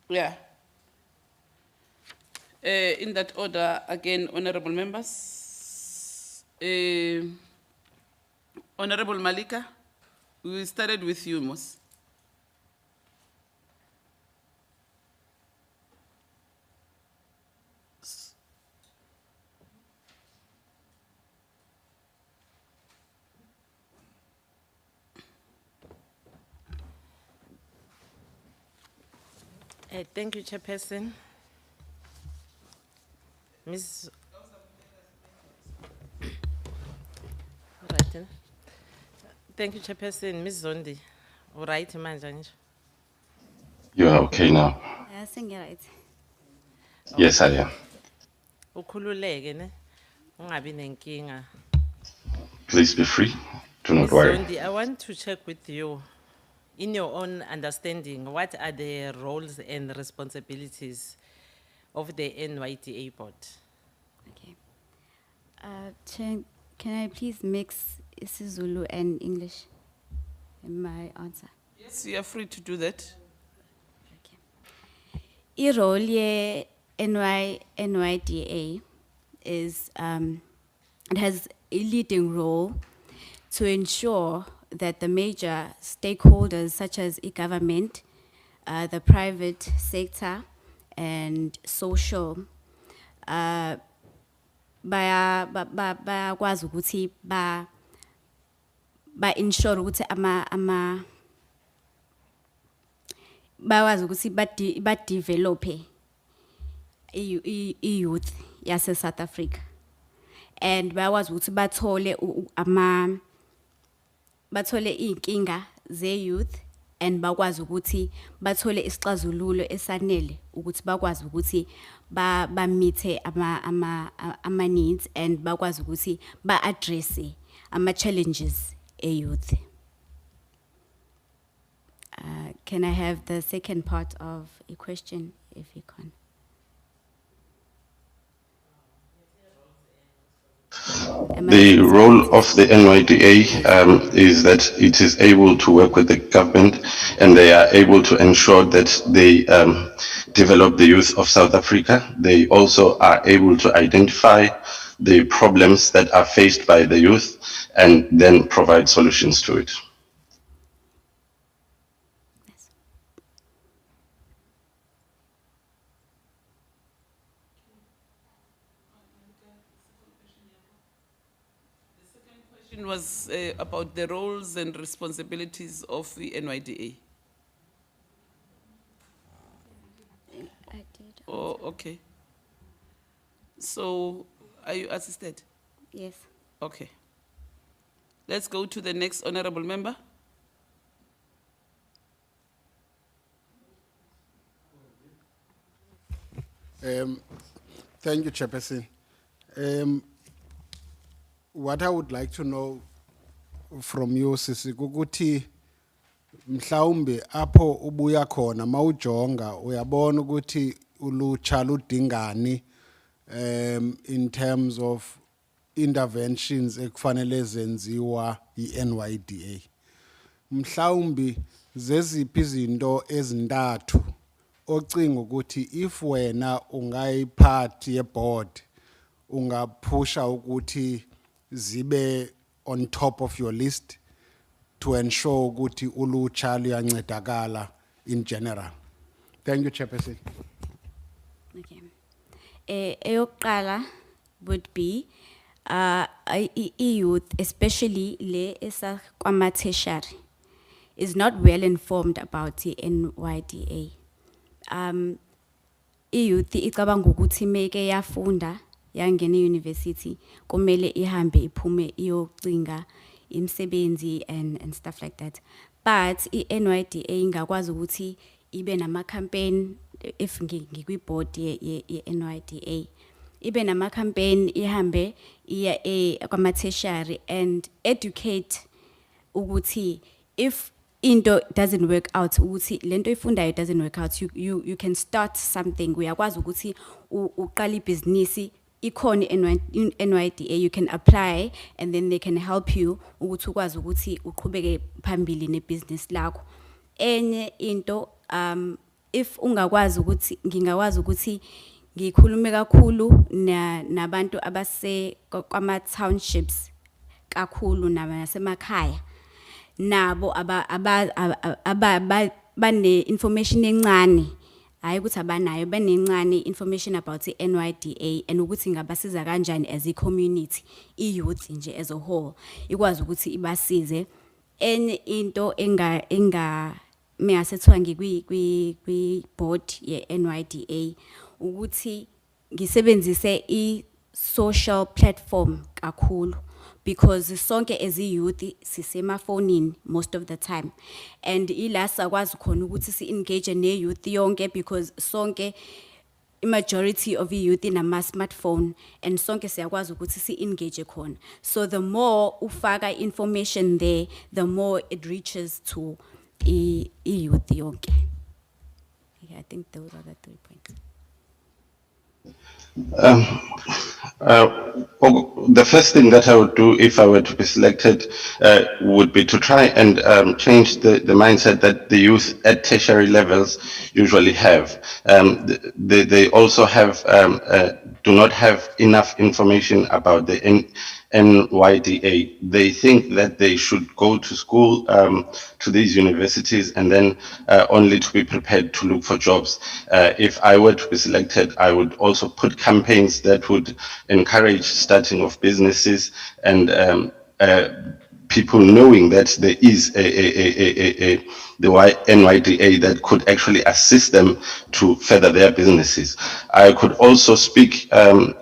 Yeah. In that order, again, honorable members. Honorable Malika, we started with you, Mos. Thank you, Chairperson. Ms. Right, eh? Thank you, Chairperson. Ms. Zondi. All right, manje. You are okay now? I think you're right. Yes, I am. Ukhululeke ne. Ungabi nenkinga. Please be free. Do not Ms. worry. Zondi, I want to check with you. In your own understanding, what are the roles and responsibilities of the NYDA board? Okay. Chair, can I please mix isiZulu and English in my answer? Yes, you are free to do that. I-role ye NYDA is it has a leading role to ensure that the major stakeholders such as government, the private sector, and social bayakwazi ukuthi ba ensure ukuthi bayakwazi ukuthi ba develop i-youth yase South Africa, and bayakwazi ukuthi bathole inkinga ze youth, and bakwazi ukuthi bathole isixazululo esanele ukuthi bakwazi ukuthi ba meet ama needs, and bakwazi ukuthi ba address ama challenges e youth. Can I have the second part of a question, if you can? The role of the NYDA is that it is able to work with the government, and they are able to ensure that they develop the youth of South Africa. They also are able to identify the problems that are faced by the youth and then provide solutions to it. Question was about the roles and responsibilities of the NYDA. I did. Oh, okay. So, are you assisted? Yes. Okay. Let's go to the next honorable member. Thank you, Chairperson. What I would like to know from you, Sisi, kukuthi mhlawumbe apho ubuya khona mawujonga uyabona ukuthi ulutsha ludingani in terms of interventions ekufanele zenziwa yi-NYDA. Mhlawumbe zeziphi izinto ezintathu ocinga ukuthi if wena ungayiphathi yeboard ungaphusha ukuthi zibe on top of your list to ensure ukuthi ulutsha luyancedakala in general. Thank you, Chairperson. Okay. Eyokuqala would be youth, especially le esa kwama tertiary, is not well informed about the NYDA. Youth icabanga ukuthi meke yafunda yangena university kumele ihambe iphume iyocinga imsebenzi and stuff like that. But i-NYDA ingakwazi ukuthi ibe nama campaign, if ngikwi-board ye-NYDA, ibe nama campaign ihambe iya kwama tertiary and educate ukuthi if into doesn't work out, ukuthi lento ifundayo doesn't work out, you can start something. Uyakwazi ukuthi uqala ibhizinisi ikhona NYDA, you can apply and then they can help you ukuthi ukwazi ukuthi uqhubeke phambili nebusiness lakho. Enye into if ungakwazi ukuthi ngingakwazi ukuthi ngikhulume kakhulu nabantu abase kwama townships kakhulu nasemakhaya nabo bane information encane hayi ukuthi abanayo banencane information about iNYDA and ukuthi ngabasiza kanjani as a community youth nje as a whole ikwazi ukuthi ibasize enye into mengasethiwa ngikwi board ye NYDA ukuthi ngisebenzise i-social platform kakhulu because sonke as youth sisemafonini most of the time and ila sakwazi khona ukuthi si-engage ne-youth yonke because sonke majority of youth inama smartphone and sonke siyakwazi ukuthi si-engage khona so the more ufaka information there the more it reaches to youth yonke. Yeah, I think those are the 3 points. The first thing that I would do if I were to be selected would be to try and change the mindset that the youth at tertiary levels usually have. They also have do not have enough information about the NYDA. They think that they should go to school, to these universities, and then only to be prepared to look for jobs. If I were to be selected, I would also put campaigns that would encourage starting of businesses and people knowing that there is the NYDA that could actually assist them to further their businesses. I could also speak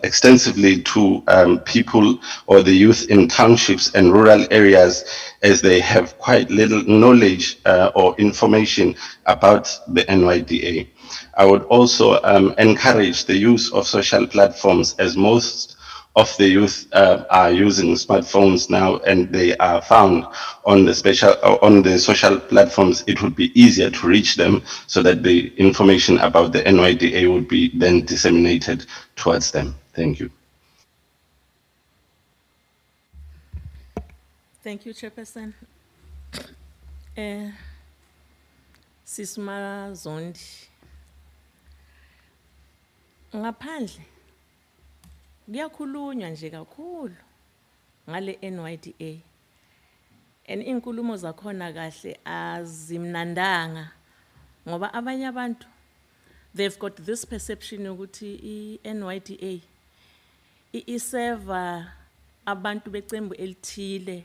extensively to people or the youth in townships and rural areas as they have quite little knowledge or information about the NYDA. I would also encourage the use of social platforms as most of the youth are using smartphones now and they are found on the social platforms. It would be easier to reach them so that the information about the NYDA would be then disseminated towards them. Thank you. Thank you, Chairperson. Sisma Zondi. Ngaphandle kuyakhulunywa nje kakhulu ngale NYDA and inkulumo zakhona kahle azimnandanga ngoba abanye abantu they've got this perception ukuthi iNYDA iseva abantu becembu elithile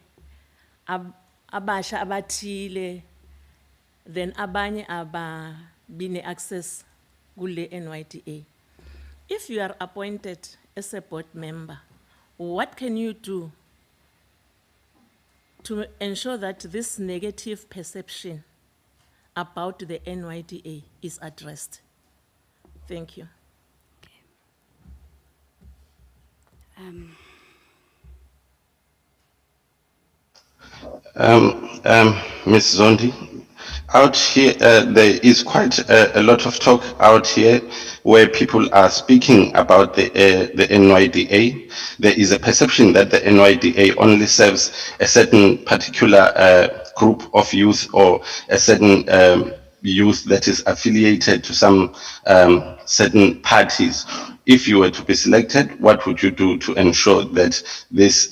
abasha abathile then abanye ababine access kule NYDA. If you are appointed as a board member, what can you do to ensure that this negative perception about the NYDA is addressed? Thank you. Ms. Zondi, out here, there is quite a lot of talk out here where people are speaking about the NYDA. There is a perception that the NYDA only serves a certain particular group of youth or a certain youth that is affiliated to some certain parties. If you were to be selected, what would you do to ensure that this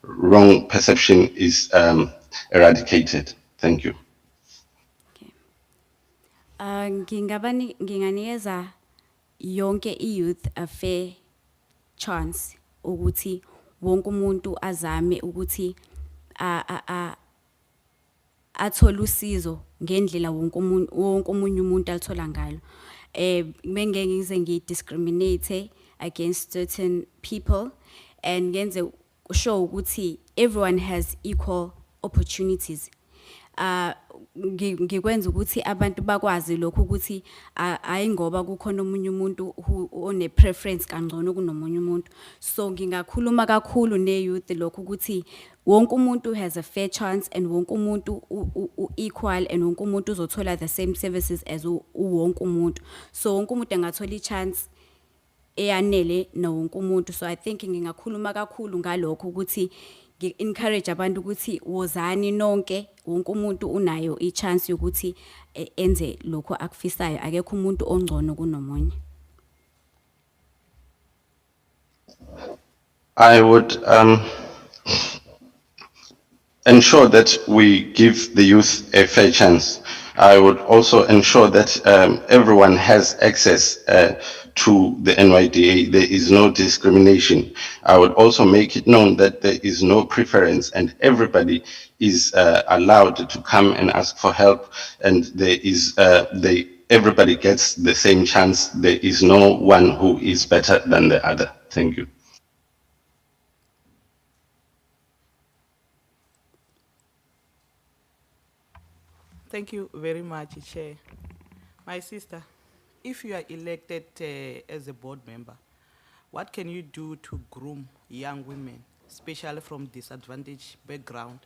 wrong perception is eradicated? Thank you. Nginganikeza yonke youth a fair chance ukuthi wonke umuntu azame ukuthi athole usizo ngendlela wonke umunye umuntu alithola ngalo. Mengeke ngize ngidiscriminate against certain people and ngenze show ukuthi everyone has equal opportunities. Ngikwenza ukuthi abantu bakwazi lokho ukuthi ayingoba kukhona umunye umuntu one preference kangcono kunomunye umuntu. So ngingakhuluma kakhulu ne youth lokho ukuthi wonke umuntu has a fair chance and wonke umuntu equal and wonke umuntu uzothola the same services as wonke umuntu. So wonke umuntu angathola ichance eyanele na wonke umuntu. So I think ngingakhuluma kakhulu ngalokho ukuthi encourage abantu ukuthi wozani nonke wonke umuntu unayo i-chance yokuthi enze lokho akufisayo akekho umuntu ongcono kunomunye. I would ensure that we give the youth a fair chance. I would also ensure that everyone has access to the NYDA. There is no discrimination. I would also make it known that there is no preference and everybody is allowed to come and ask for help, and there is everybody gets the same chance. There is no one who is better than the other. Thank you. Thank you very much, Chair. My sister, if you are elected as a board member, what can you do to groom young women, especially from disadvantaged background,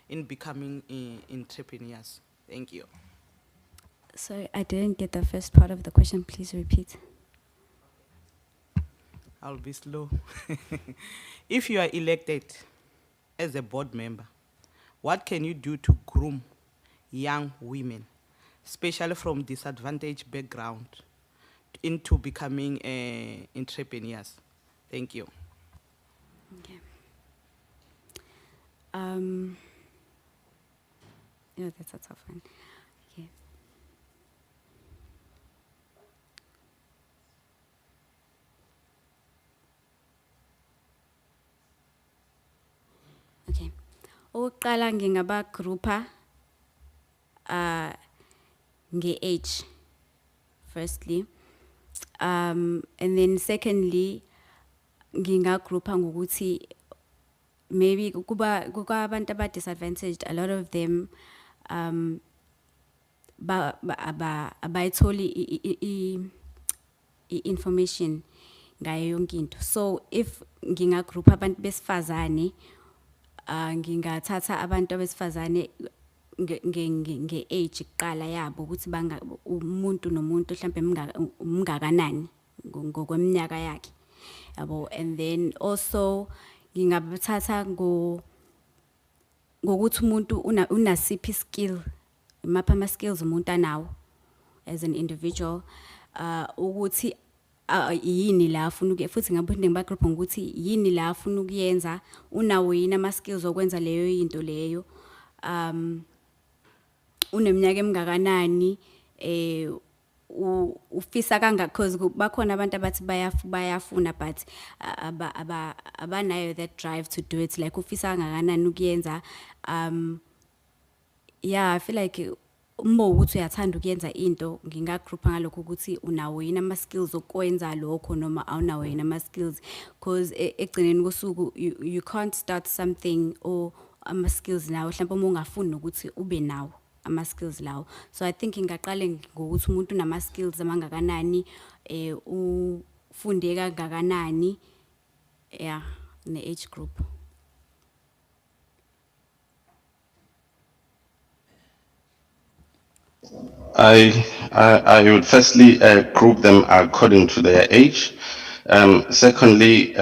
in becoming entrepreneurs? Thank you. Sorry, I didn't get the first part of the question. Please repeat. I'll be slow. If you are elected as a board member, what can you do to groom young women, especially from disadvantaged background, into becoming entrepreneurs? Thank you. Okay. Yeah, that's a tough one. Okay. Okay. Oqala ngingaba grouper nge-age firstly, and then secondly ngingagroupa ngokuthi maybe kuba abantu aba disadvantaged, a lot of them abayitholi information ngayo yonke into. So if ngingagroupa abantu besifazane, ngingathatha abantu abesifazane nge-age kuqala yabo ukuthi umuntu nomuntu mhlambe mngakanani ngokweminyaka yakhe yabo, and then also ngingabathatha ngokuthi umuntu unasiphi skill, mapha ama skills umuntu anawo as an individual, ukuthi yini la afuna ukuyenza, futhi ngabuthi ngibagroup ngokuthi yini la afuna ukuyenza, unawo yini ama skills okwenza leyo into leyo, uneminyaka emngakanani, ufisa kangaka, because bakhona abantu abathi bayafuna but abanayo that drive to do it, like ufisa kangakanani ukuyenza. Yeah, I feel like uma ukuthi uyathanda ukuyenza into ngingagroupa ngalokho ukuthi unawo yini ama skills okwenza lokho noma awunawo yini ama skills, because egcineni kosuku you can't start something or ama skills nawo mhlawumbe uma ungafuni ukuthi ube nawo ama skills lawo. So I think ngingaqale ngokuthi umuntu unama skills amangakanani, ufunde kangakanani, yeah, ne age group. I would firstly group them according to their age. Secondly,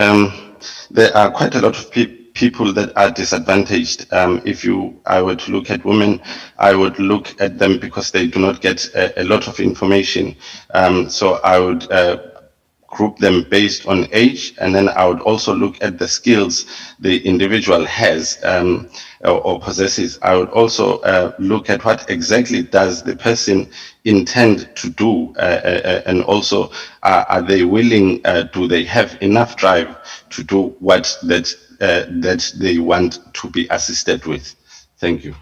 there are quite a lot of people that are disadvantaged. If I were to look at women, I would look at them because they do not get a lot of information. So I would group them based on age, and then I would also look at the skills the individual has or possesses. I would also look at what exactly does the person intend to do, and also are they willing, do they have enough drive to do what that they want to be assisted with. Thank you.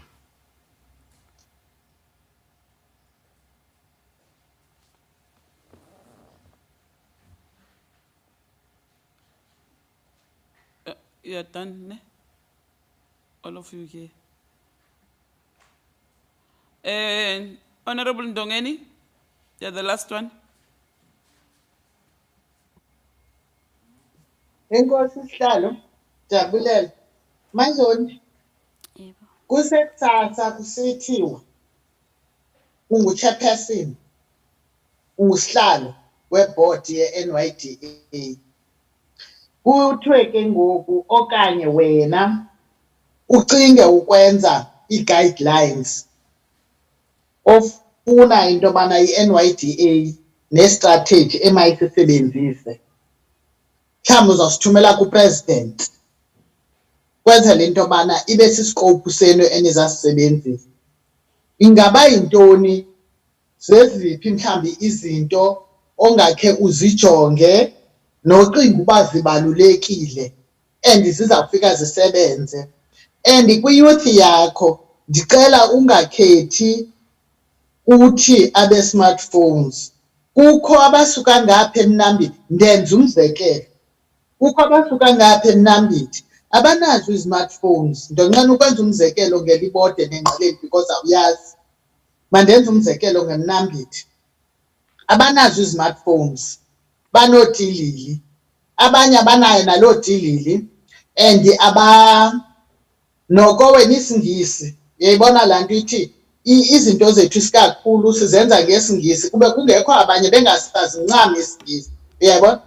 You're done, ne? All of you here. Honorable Ndongeni, you're the last one. Enkosi sihlalo Jabulela manje Yebo. kusekusasa kusithiwa ungu-chairperson ungusihlalo weboard ye-NYDA, kuthiwe ke ngoku okanye wena ucinge ukwenza ii-guidelines ofuna into yobana i-NYDA nestrategy emayisisebenzise, mhlawumbi uzawusithumela kupresident kwenzela into yobana ibe sisikopu senu enizasisebenzisa. Ingaba yintoni, zeziphi mhlawumbi izinto ongakhe uzijonge nocinga uba zibalulekile and zizawufika zisebenze? And kwiyouth yakho ndicela ungakhethi uthi abe-smartphones. Kukho abasuka ngapha eMnambithi, ndenza umzekelo, kukho abasuka ngapha eMnambithi abanazo i-smartphones. Ndonqena ukwenza umzekelo ngelibode neNgqeleni because awuyazi. Mandenze umzekelo ngeMnambithi. Abanazo i-smartphones, banootilili, abanye abanayo naloo tilili, and noko wena isiNgisi uyayibona laa nto ithi izinto zethu isikakhulu sizenza ngesiNgisi kube kungekho abanye bengasazi ncam isiNgisi, uyayibona?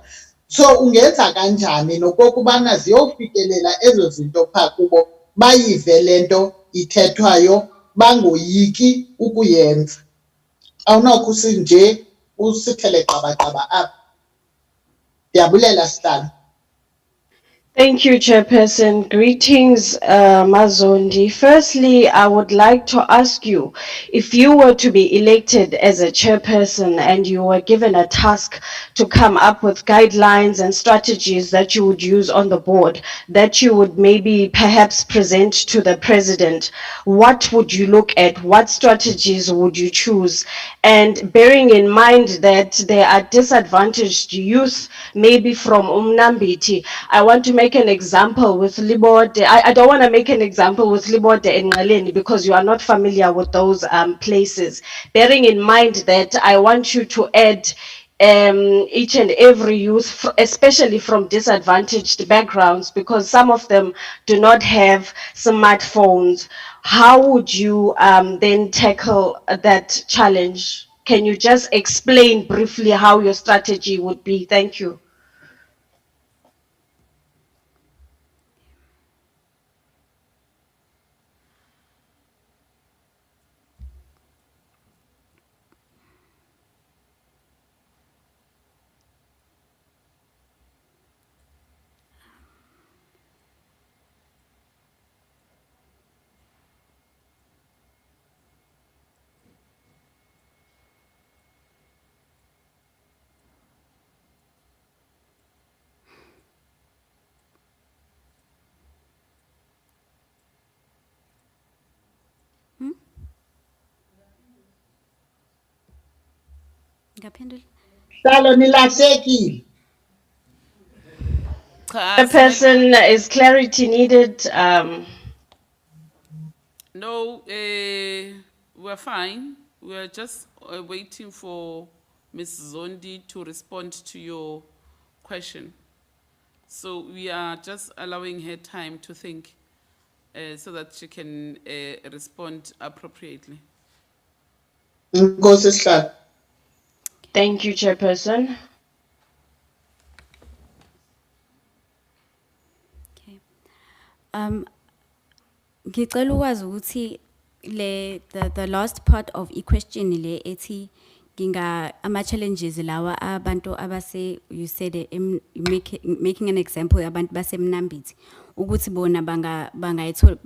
So ungenza kanjani nokokubana ziyofikelela ezo zinto phaa kubo, bayive le nto ithethwayo, bangoyiki ukuyenza? Awunokho usinje usithele qabaqaba apha. Ndiyabulela sihlalo. Thank you, Chairperson. Greetings, Mazondi. Firstly, I would like to ask you, if you were to be elected as a chairperson and you were given a task to come up with guidelines and strategies that you would use on the board, that you would maybe perhaps present to the president, what would you look at? What strategies would you choose? And bearing in mind that there are disadvantaged youth, maybe from Umnambiti, I want to make an example with Libode. I don't want to make an example with Libode and Ngaleni because you are not familiar with those places. Bearing in mind that I want you to add each and every youth, especially from disadvantaged backgrounds, because some of them do not have smartphones. How would you then tackle that challenge? Can you just explain briefly how your strategy would be? Thank you. Ngaphendula. Sihlalo nilahlekile. Cha, Person, is clarity needed? No, we're fine. We're just waiting for Ms. Zondi to respond to your question. So we are just allowing her time to think so that she can respond appropriately. Nkosi sihlalo. Thank you, Chairperson. Okay. Ngicela ukwazi ukuthi the last part of question le ethi ama challenges lawa abantu abase, you said making an example abantu base Mnambithi ukuthi bona bangayithola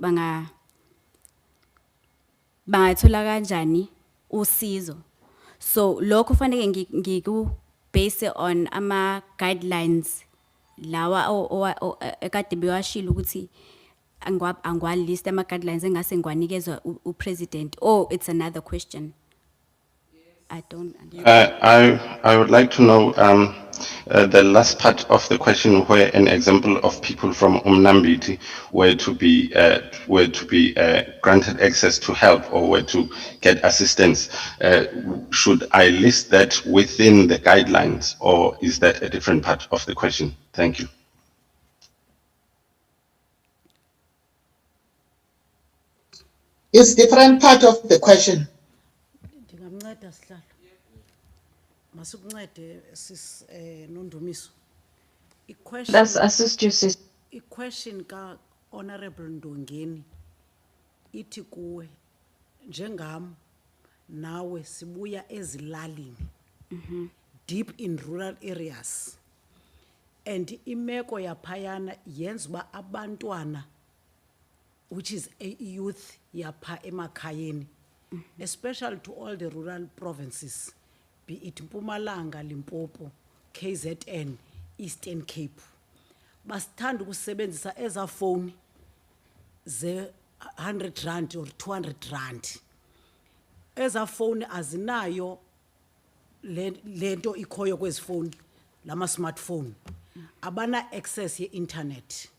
kanjani usizo. So lokho fanele ngiku base on ama guidelines lawa ekade bewashilo ukuthi angwalist ama guidelines engase ngiwanikezwe upresident, or it's another question. I don't understand. I would like to know the last part of the question where an example of people from Umnambiti were to be granted access to help or were to get assistance. Should I list that within the guidelines or is that a different part of the question? Thank you. It's different part of the question. Ndingamnceda sihlalo. Masikuncede sis Nondumiso. Let's assist you, sis. Question Honorable Ndongeni ithi kuwe njengam nawe sibuya ezilalini deep in rural areas and imeko yaphayana yenza uba abantwana which is a youth yapha emakhayeni especially to all the rural provinces be it Mpumalanga, Limpopo, KZN, Eastern Cape basithanda ukusebenzisa eza phone ze 100 rand or 200 rand eza phone azinayo lento ikhoyo kwezi phone lama smartphone abana access ye internet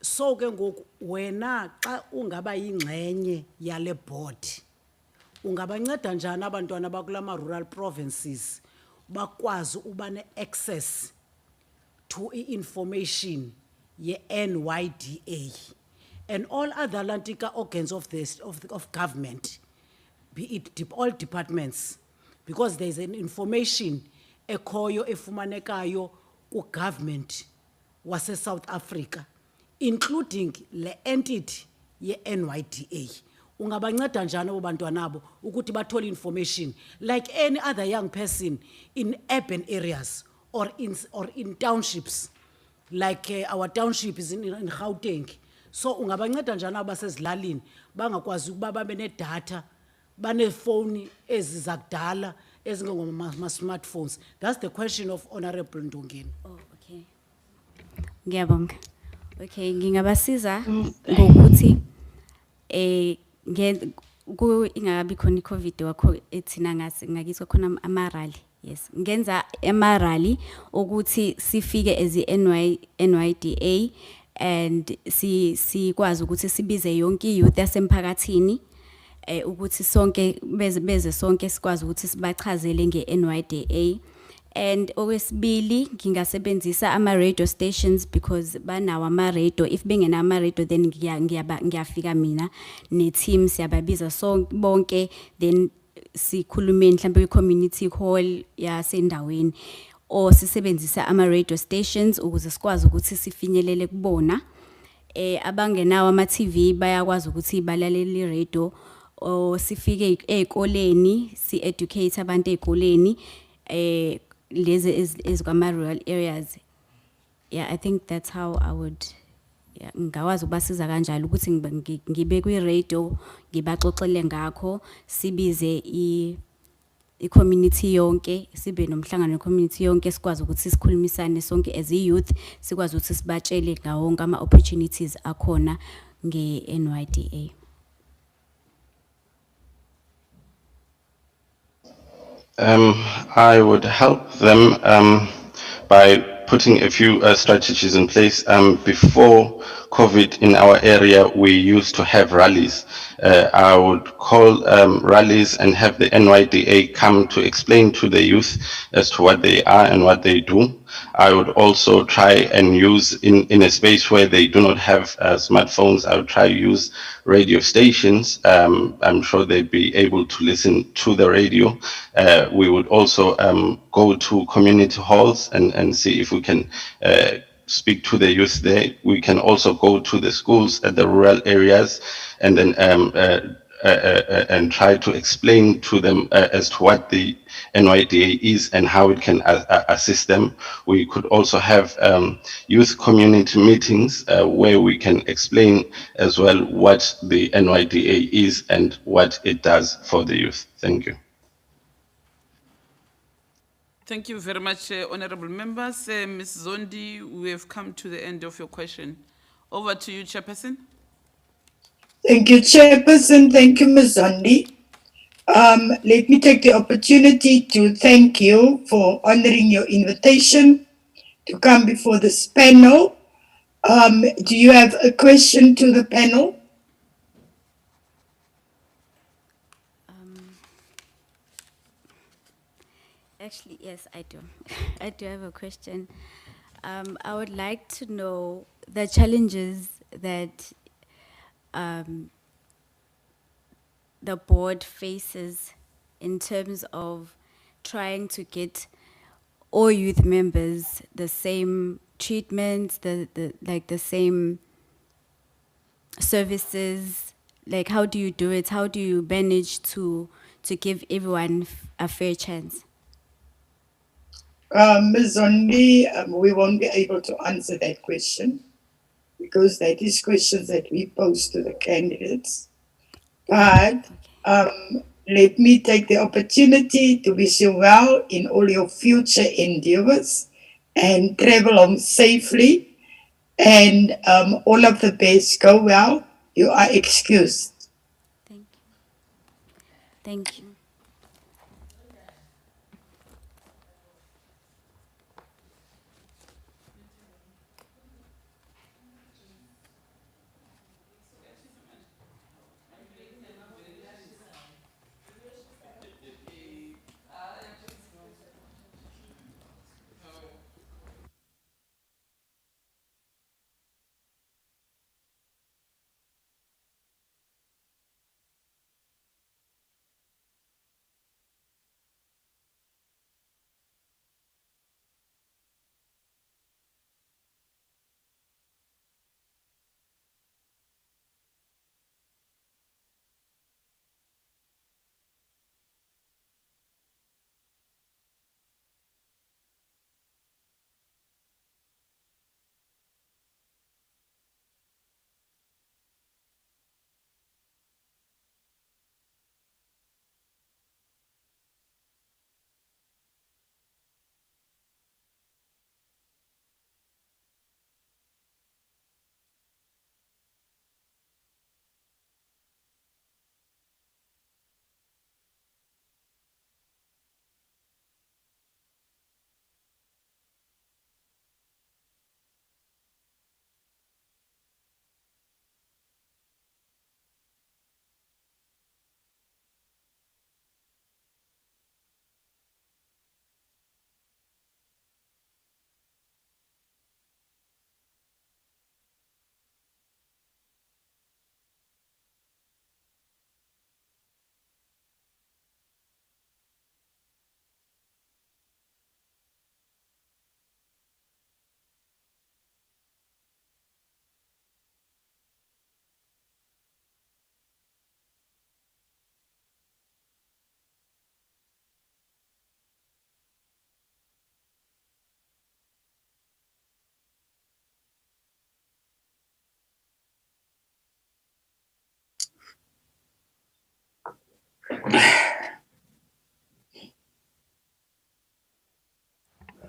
so ke ngoku wena xa ungaba yingxenye yale board ungabanceda njani abantwana bakulama rural provinces bakwazi uba ne access to information ye NYDA and all other lantika organs of of government be it all departments because there is an information ekhoyo efumanekayo ku government wase South Africa including le entity ye NYDA ungabanceda njani abo bantwana nabo ukuthi bathole information like any other young person in urban areas or in townships like our township is in Gauteng so ungabanceda njani abasezilalini bangakwazi ukuba babe ne data bane phone ezizakudala ezingoma smartphones. That's the question of Honorable Ndongeni. Oh, okay. Ngiyabonga. Okay, ngingabasiza ngokuthi ingakabi khona iCovid wakho ethina ngakiso khona amarally. Yes, ngenza amarally ukuthi sifike as NYDA and sikwazi ukuthi sibize yonke youth yasemphakathini ukuthi sonke beze sonke sikwazi ukuthi sibachazele ngeNYDA and okwesibili ngingasebenzisa ama radio stations because banawo ama radio if bengena ama radio then ngiyafika mina ne team siyababiza sonke bonke then sikhulumeni mhlawumbe community hall yasendaweni or sisebenzisa ama radio stations ukuze sikwazi ukuthi sifinyelele kubona abangenawo ama TV bayakwazi ukuthi balalele radio o sifike ezikoleni si educate abantu ezikoleni lezi ezikama rural areas. Yeah, I think that's how I would ngawazi ukubasiza kanjalo ukuthi ngibe kwi radio ngibaxoxele ngakho sibize i-community yonke sibe nomhlangano we-community yonke sikwazi ukuthi sikhulumisane sonke as a youth sikwazi ukuthi sibatshele ngawo ngama opportunities akhona nge-NYDA. I would help them by putting a few strategies in place. Before COVID in our area, we used to have rallies. I would call rallies and have the NYDA come to explain to the youth as to what they are and what they do. I would also try and use in a space where they do not have smartphones, I would try to use radio stations. I'm sure they'd be able to listen to the radio. We would also go to community halls and see if we can speak to the youth there. We can also go to the schools at the rural areas and then and try to explain to them as to what the NYDA is and how it can assist them. We could also have youth community meetings where we can explain as well what the NYDA is and what it does for the youth. Thank you. Thank you very much, honorable members. Ms. Zondi, we have come to the end of your question. Over to you, Chairperson. Thank you, Chairperson. Thank you, Ms. Zondi. Let me take the opportunity to thank you for honoring your invitation to come before this panel. Do you have a question to the panel? Actually, yes, I do. I do have a question. I would like to know the challenges that the board faces in terms of trying to get all youth members the same treatments, the same services? Like, how do you do it? How do you manage to give everyone a fair chance? Ms. Zondi, we won't be able to answer that question because that is questions that we pose to the candidates. But let me take the opportunity to wish you well in all your future endeavors and travel home safely and all of the best. Go well. You are excused. Thank you. Thank you.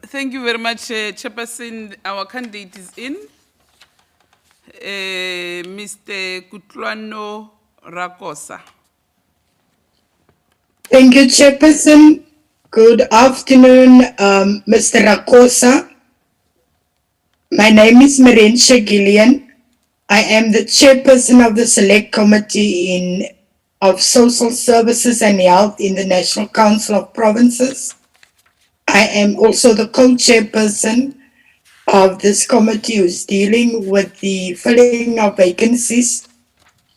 Thank you very much, Chairperson. Our candidate is in. Mr. Kutlwano Rakosa. Thank you, Chairperson. Good afternoon, Mr. Rakosa. My name is Marensha Gillian. I am the chairperson of the Select Committee of Social Services and Health in the National Council of Provinces. I am also the co-chairperson of this committee who's dealing with the filling of vacancies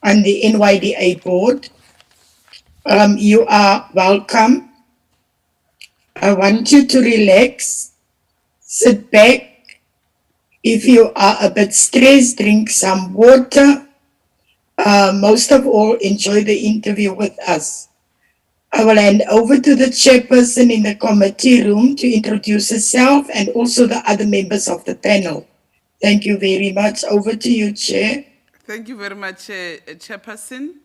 on the NYDA board. You are welcome. I want you to relax, sit back. If you are a bit stressed, drink some water. Most of all, enjoy the interview with us. I will hand over to the chairperson in the committee room to introduce herself and also the other members of the panel. Thank you very much. Over to you, Chair. Thank you very much, Chairperson.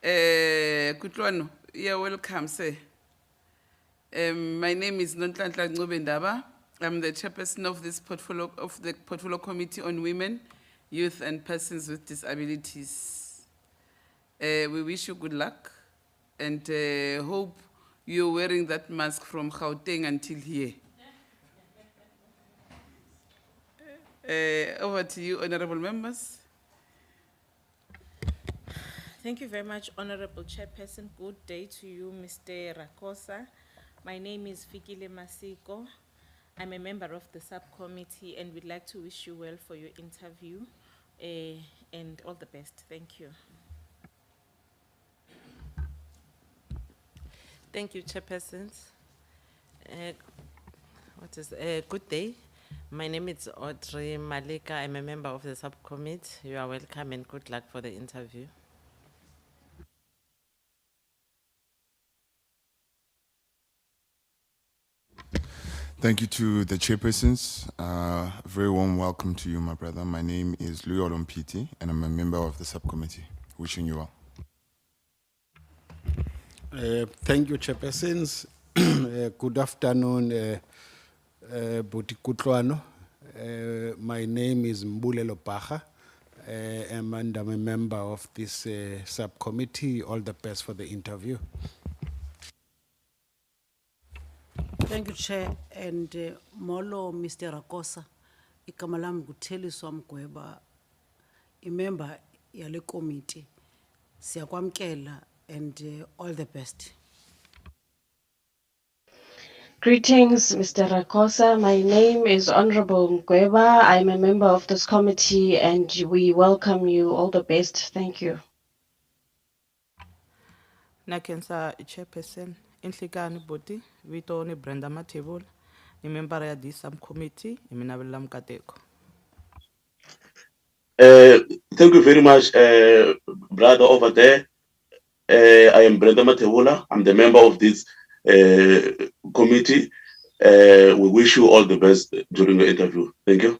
Kutlwano, you're welcome, sir. My name is Nonhlanhla Ncube-Ndaba. I'm the chairperson of the Portfolio Committee on Women, Youth and Persons with Disabilities. We wish you good luck and hope you're wearing that mask from Gauteng until here. Over to you, honorable members. Thank you very much, Honorable Chairperson. Good day to you, Mr. Rakosa. My name is Fikile Masiko. I'm a member of the subcommittee and we'd like to wish you well for your interview and all the best. Thank you. Thank you, Chairpersons. Good day. My name is Audrey Malika. I'm a member of the subcommittee. You are welcome and good luck for the interview. Thank you to the chairpersons. Very warm welcome to you, my brother. My name is Louis Olompiti, and I'm a member of the subcommittee. Wishing you well. Thank you, chairpersons. Good afternoon, Buti Kutlwano. My name is Mbulelo Pacha, and I'm a member of this subcommittee. All the best for the interview. Thank you, Chair. And Molo, Mr. Rakosa, ikamalam gutheliswa Mgweba, member yale committee. Siyakwamkela and all the best. Greetings, Mr. Rakosa. My name is Honorable Mgweba. I'm a member of this committee and we welcome you. All the best. Thank you. Nakensa chairperson inhlikani boti vito ni Brenda Matebula ni member ya this subcommittee mina velam kateko. Thank you very much, brother over there. I am Brenda Matebula. I'm the member of this committee. We wish you all the best during the interview. Thank you.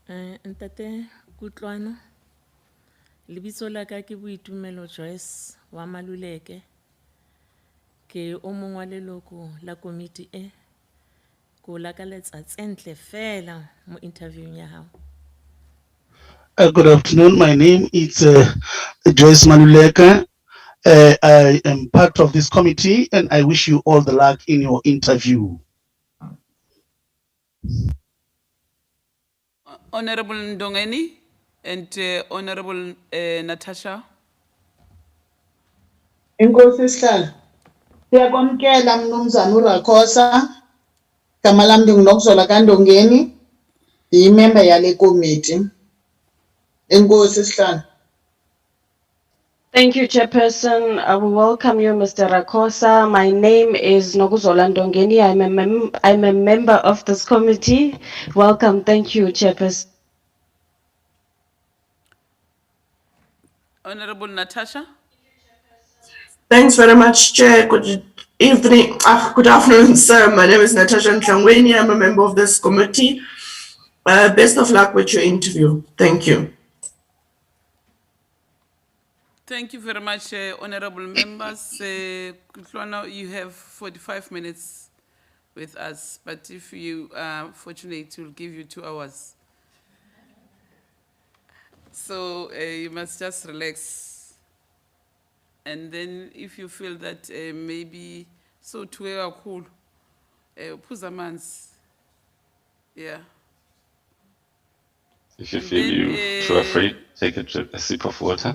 Ntate Kutlwano, lebitso la ka ke Boitumelo Joyce wa Maluleke, ke o mong wa leloko la committee e, ko lakaletsa tsentle fela mo interviewing ya hao. Good afternoon. My name is Joyce Maluleka. I am part of this committee and I wish you all the luck in your interview. Honorable Ndongeni and Honorable Natasha. Inkosi sihlalo. Siyakwamkela mnumzana uRakhosa. Igama lami ndinguNokuzola kaNdongeni. Ndiyimember yale committee. Inkosi sihlalo. Thank you, Chairperson. I will welcome you, Mr. Rakosa. My name is Nokuzola Ndongeni. I'm a member of this committee. Welcome. Thank you, Chairperson. Honorable Natasha. Thanks very much, Chair. Good evening, good afternoon, sir. My name is Natasha Ntlangweni. I'm a member of this committee. Best of luck with your interview. Thank you. Thank you very much, honorable members. Kutlwano, you have 45 minutes with us, but if you are fortunate, we'll give you 2 hours. So you must just relax. And then if you feel that maybe, so to are cool, Puzamans, yeah. If you feel you too afraid, take a sip of water.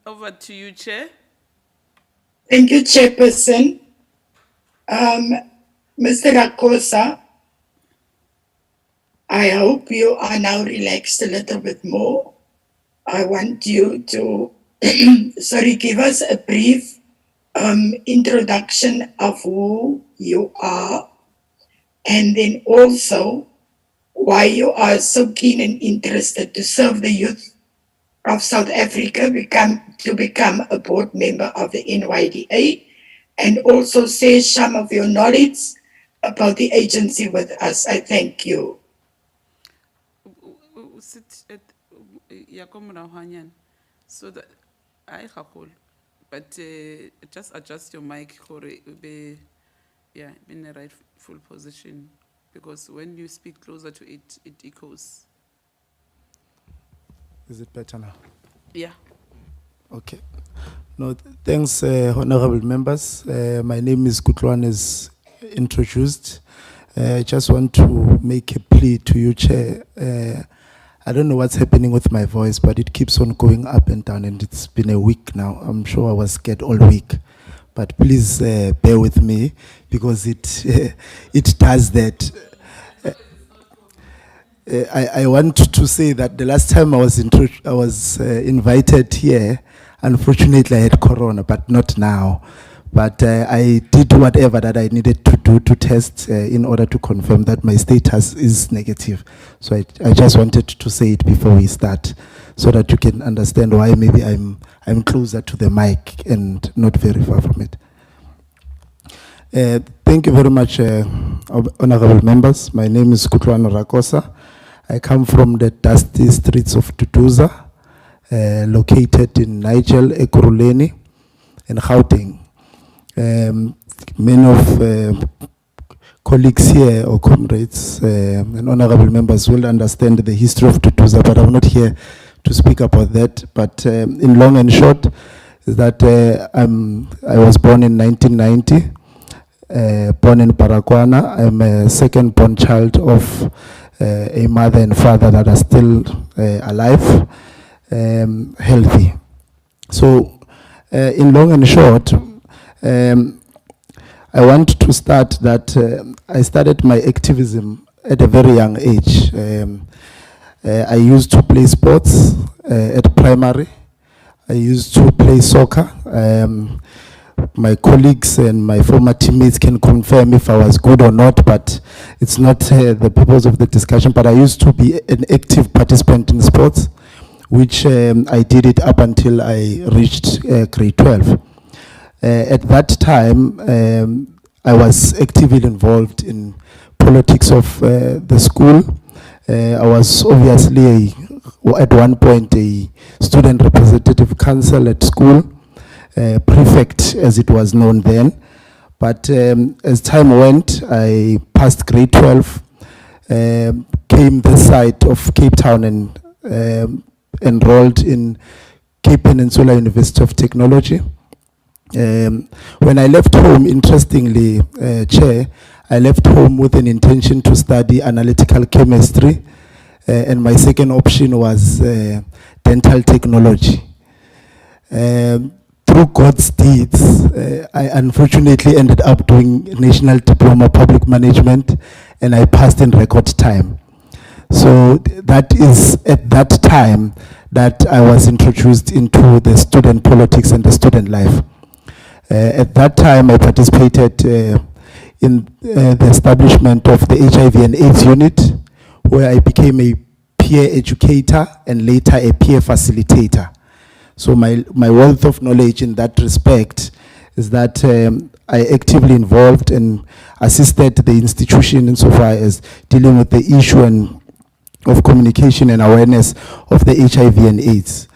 Over to you, Chair. Thank you, Chairperson. Mr. Rakosa, I hope you are now relaxed a little bit more. I want you to, give us a brief introduction of who you are, and then also why you are so keen and interested to serve the youth of South Africa, to become a board member of the NYDA, and also share some of your knowledge about the agency with us. I thank you. Sit at so that I hold, but just adjust your mic for be in the rightful position, because when you speak closer to it, it echoes. Is it better now? Yeah. Okay. No, thanks, honorable members. My name is Kutlwan, as introduced. I just want to make a plea to you, Chair. I don't know what's happening with my voice, but it keeps on going up and down, and it's been a week now. I'm sure I was scared all week. But please bear with me, because it does that. I want to say that the last time I was invited here, unfortunately I had corona, but not now. But I did whatever that I needed to do to test in order to confirm that my status is negative. So I just wanted to say it before we start, so that you can understand why maybe I'm closer to the mic and not very far from it. Thank you very much, honorable members. My name is Kutlwano Rakosa. I come from the dusty streets of Tutuza, located in Nigel, Ekurhuleni, and Gauteng. Many of colleagues here or comrades and honorable members will understand the history of Tutuza, but I'm not here to speak about that. But in long and short, is that I was born in 1990. Born in Parakwana. I'm a second born child of a mother and father that are still alive, healthy. So, in long and short, I want to start that I started my activism at a very young age. I used to play sports at primary. I used to play soccer. My colleagues and my former teammates can confirm if I was good or not, but it's not the purpose of the discussion. But I used to be an active participant in sports, which I did it up until I reached grade 12. At that time, I was actively involved in politics of the school. I was obviously at one point a student representative council at school. Prefect as it was known then. But as time went, I passed grade 12, came this side of Cape Town and enrolled in Cape Peninsula University of Technology. When I left home, interestingly, Chair, I left home with an intention to study analytical chemistry, and my second option was dental technology. Through God's deeds, I unfortunately ended up doing National Diploma Public Management, and I passed in record time. So that is at that time that I was introduced into the student politics and the student life. At that time, I participated in the establishment of the HIV and AIDS unit, where I became a peer educator and later a peer facilitator. So my wealth of knowledge in that respect is that I actively involved and assisted the institution insofar as dealing with the issue of communication and awareness of the HIV and AIDS.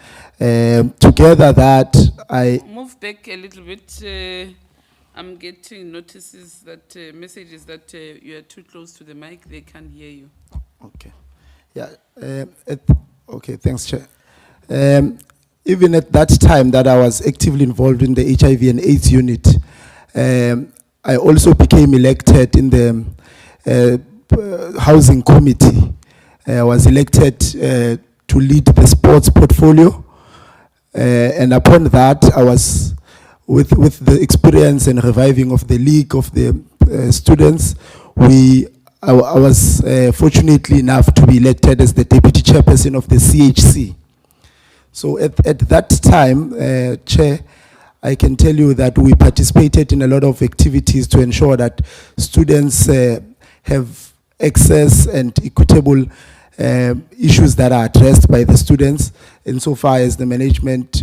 Together that I... Move back a little bit. I'm getting notices that messages that you are too close to the mic. They can't hear you. Okay. Yeah. Okay, thanks, Chair. Even at that time that I was actively involved in the HIV and AIDS unit, I also became elected in the housing committee. I was elected to lead the sports portfolio. And upon that, I was, with the experience and reviving of the league of the students, I was fortunately enough to be elected as the deputy chairperson of the CHC. So at that time, Chair, I can tell you that we participated in a lot of activities to ensure that students have access and equitable issues that are addressed by the students insofar as the management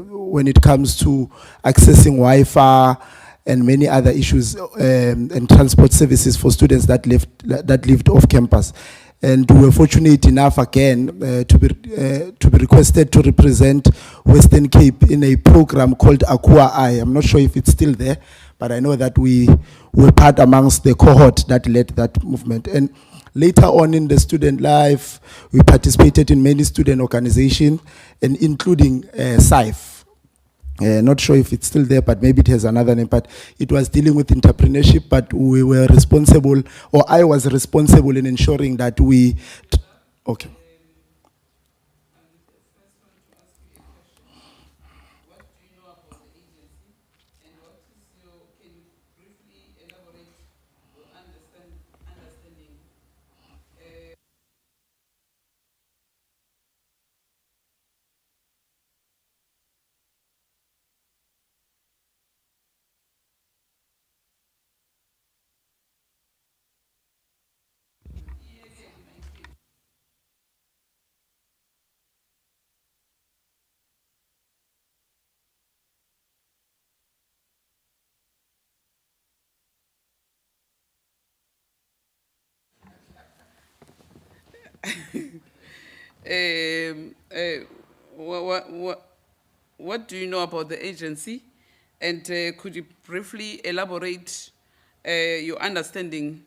when it comes to accessing Wi-Fi and many other issues and transport services for students that lived off campus. And we were fortunate enough again to be requested to represent Western Cape in a program called Aqua I. I'm not sure if it's still there, but I know that we were part amongst the cohort that led that movement. And later on in the student life, we participated in many student organizations, and including SAIF. Not sure if it's still there, but maybe it has another name. But it was dealing with entrepreneurship, but we were responsible, or I was responsible in ensuring that we... Okay. What do you know about the agency? And could you briefly elaborate your understanding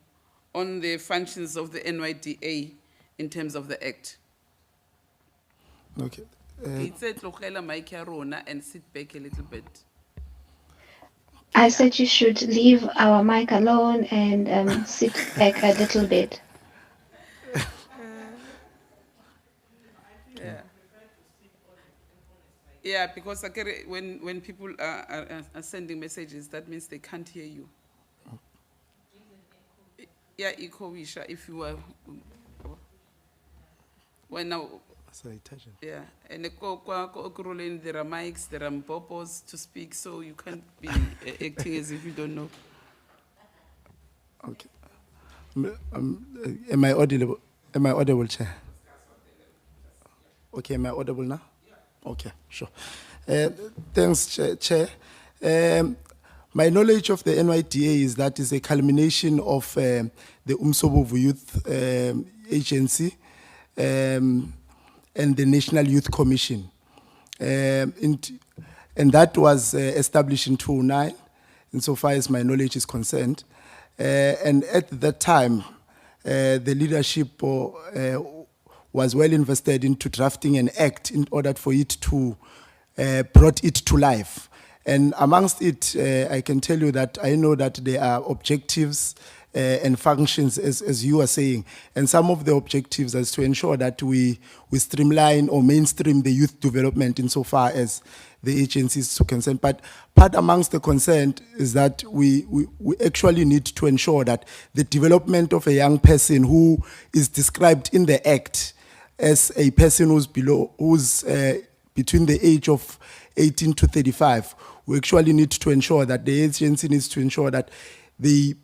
on the functions of the NYDA in terms of the Act? Okay. It's a tlogela mic ya rona and sit back a little bit. I said you should leave our mic alone and sit back a little bit. Yeah. Yeah, because akere, when people are sending messages, that means they can't hear you. Yeah, echo Wisha, if you are. When now. Sorry, Tajan. Yeah, and there are mics, there are bobos to speak, so you can't be acting as if you don't know. Okay. Am I audible? Am I audible, Chair? Okay, am I audible now? Okay, sure. Thanks, Chair. My knowledge of the NYDA is that it's a culmination of the Umsobovu Youth Agency and the National Youth Commission. And that was established in 2009, insofar as my knowledge is concerned. And at that time, the leadership was well invested into drafting an act in order for it to brought it to life. And amongst it, I can tell you that I know that there are objectives and functions, as you are saying. And some of the objectives is to ensure that we streamline or mainstream the youth development insofar as the agencies are concerned. But part amongst the concern is that we actually need to ensure that the development of a young person who is described in the Act as a person who's between the age of 18 to 35, we actually need to ensure that the agency needs to ensure that they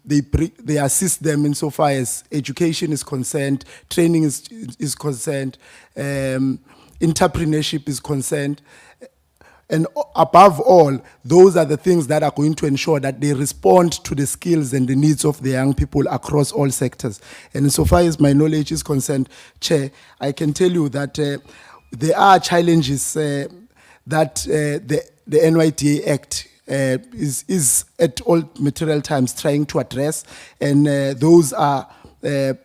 assist them insofar as education is concerned, training is concerned, entrepreneurship is concerned. And above all, those are the things that are going to ensure that they respond to the skills and the needs of the young people across all sectors. And insofar as my knowledge is concerned, Chair, I can tell you that there are challenges that the NYDA Act is at all material times trying to address, and those are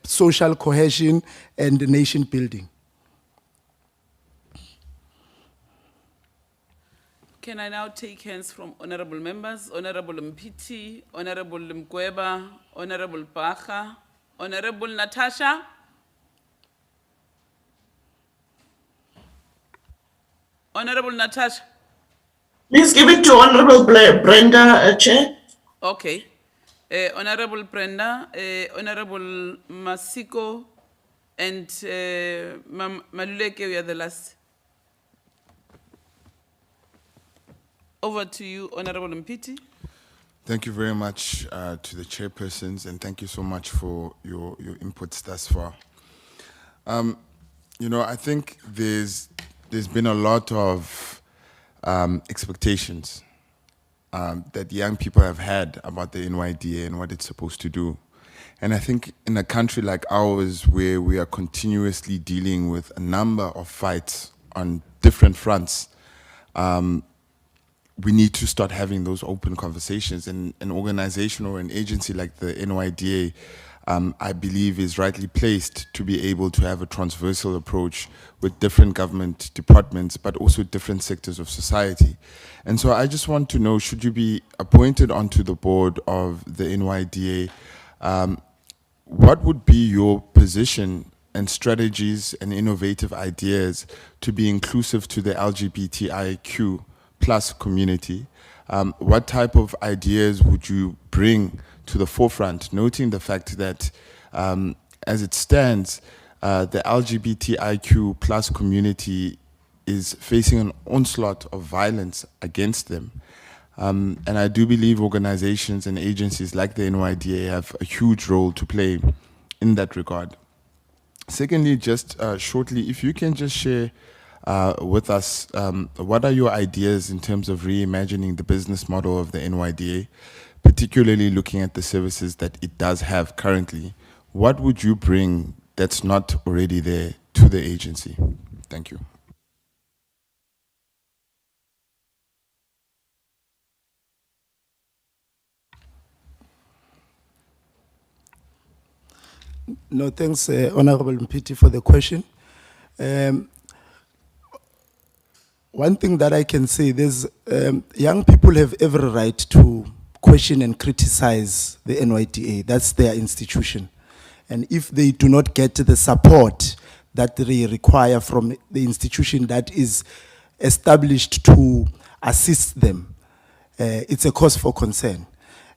social cohesion and nation building. Can I now take hands from honorable members? Honorable Mpiti, Honorable Mkweba, Honorable Bacha, Honorable Natasha? Honorable Natasha? Please give it to Honorable Brenda, Chair. Okay. Honorable Brenda, Honorable Masiko, and Maluleke, we are the last. Over to you, Honorable Mpiti. Thank you very much to the chairpersons, and thank you so much for your inputs thus far. You know, I think there's been a lot of expectations that young people have had about the NYDA and what it's supposed to do. And I think in a country like ours, where we are continuously dealing with a number of fights on different fronts, we need to start having those open conversations. And an organization or an agency like the NYDA, I believe, is rightly placed to be able to have a transversal approach with different government departments, but also different sectors of society. And so I just want to know, should you be appointed onto the board of the NYDA, what would be your position and strategies and innovative ideas to be inclusive to the LGBTIQ plus community? What type of ideas would you bring to the forefront, noting the fact that as it stands, the LGBTIQ plus community is facing an onslaught of violence against them. And I do believe organizations and agencies like the NYDA have a huge role to play in that regard. Secondly, just shortly, if you can just share with us, what are your ideas in terms of reimagining the business model of the NYDA, particularly looking at the services that it does have currently? What would you bring that's not already there to the agency. Thank you. No, thanks, Honorable Mpiti, for the question. One thing that I can say, there's young people have every right to question and criticize the NYDA. That's their institution. And if they do not get the support that they require from the institution that is established to assist them, it's a cause for concern.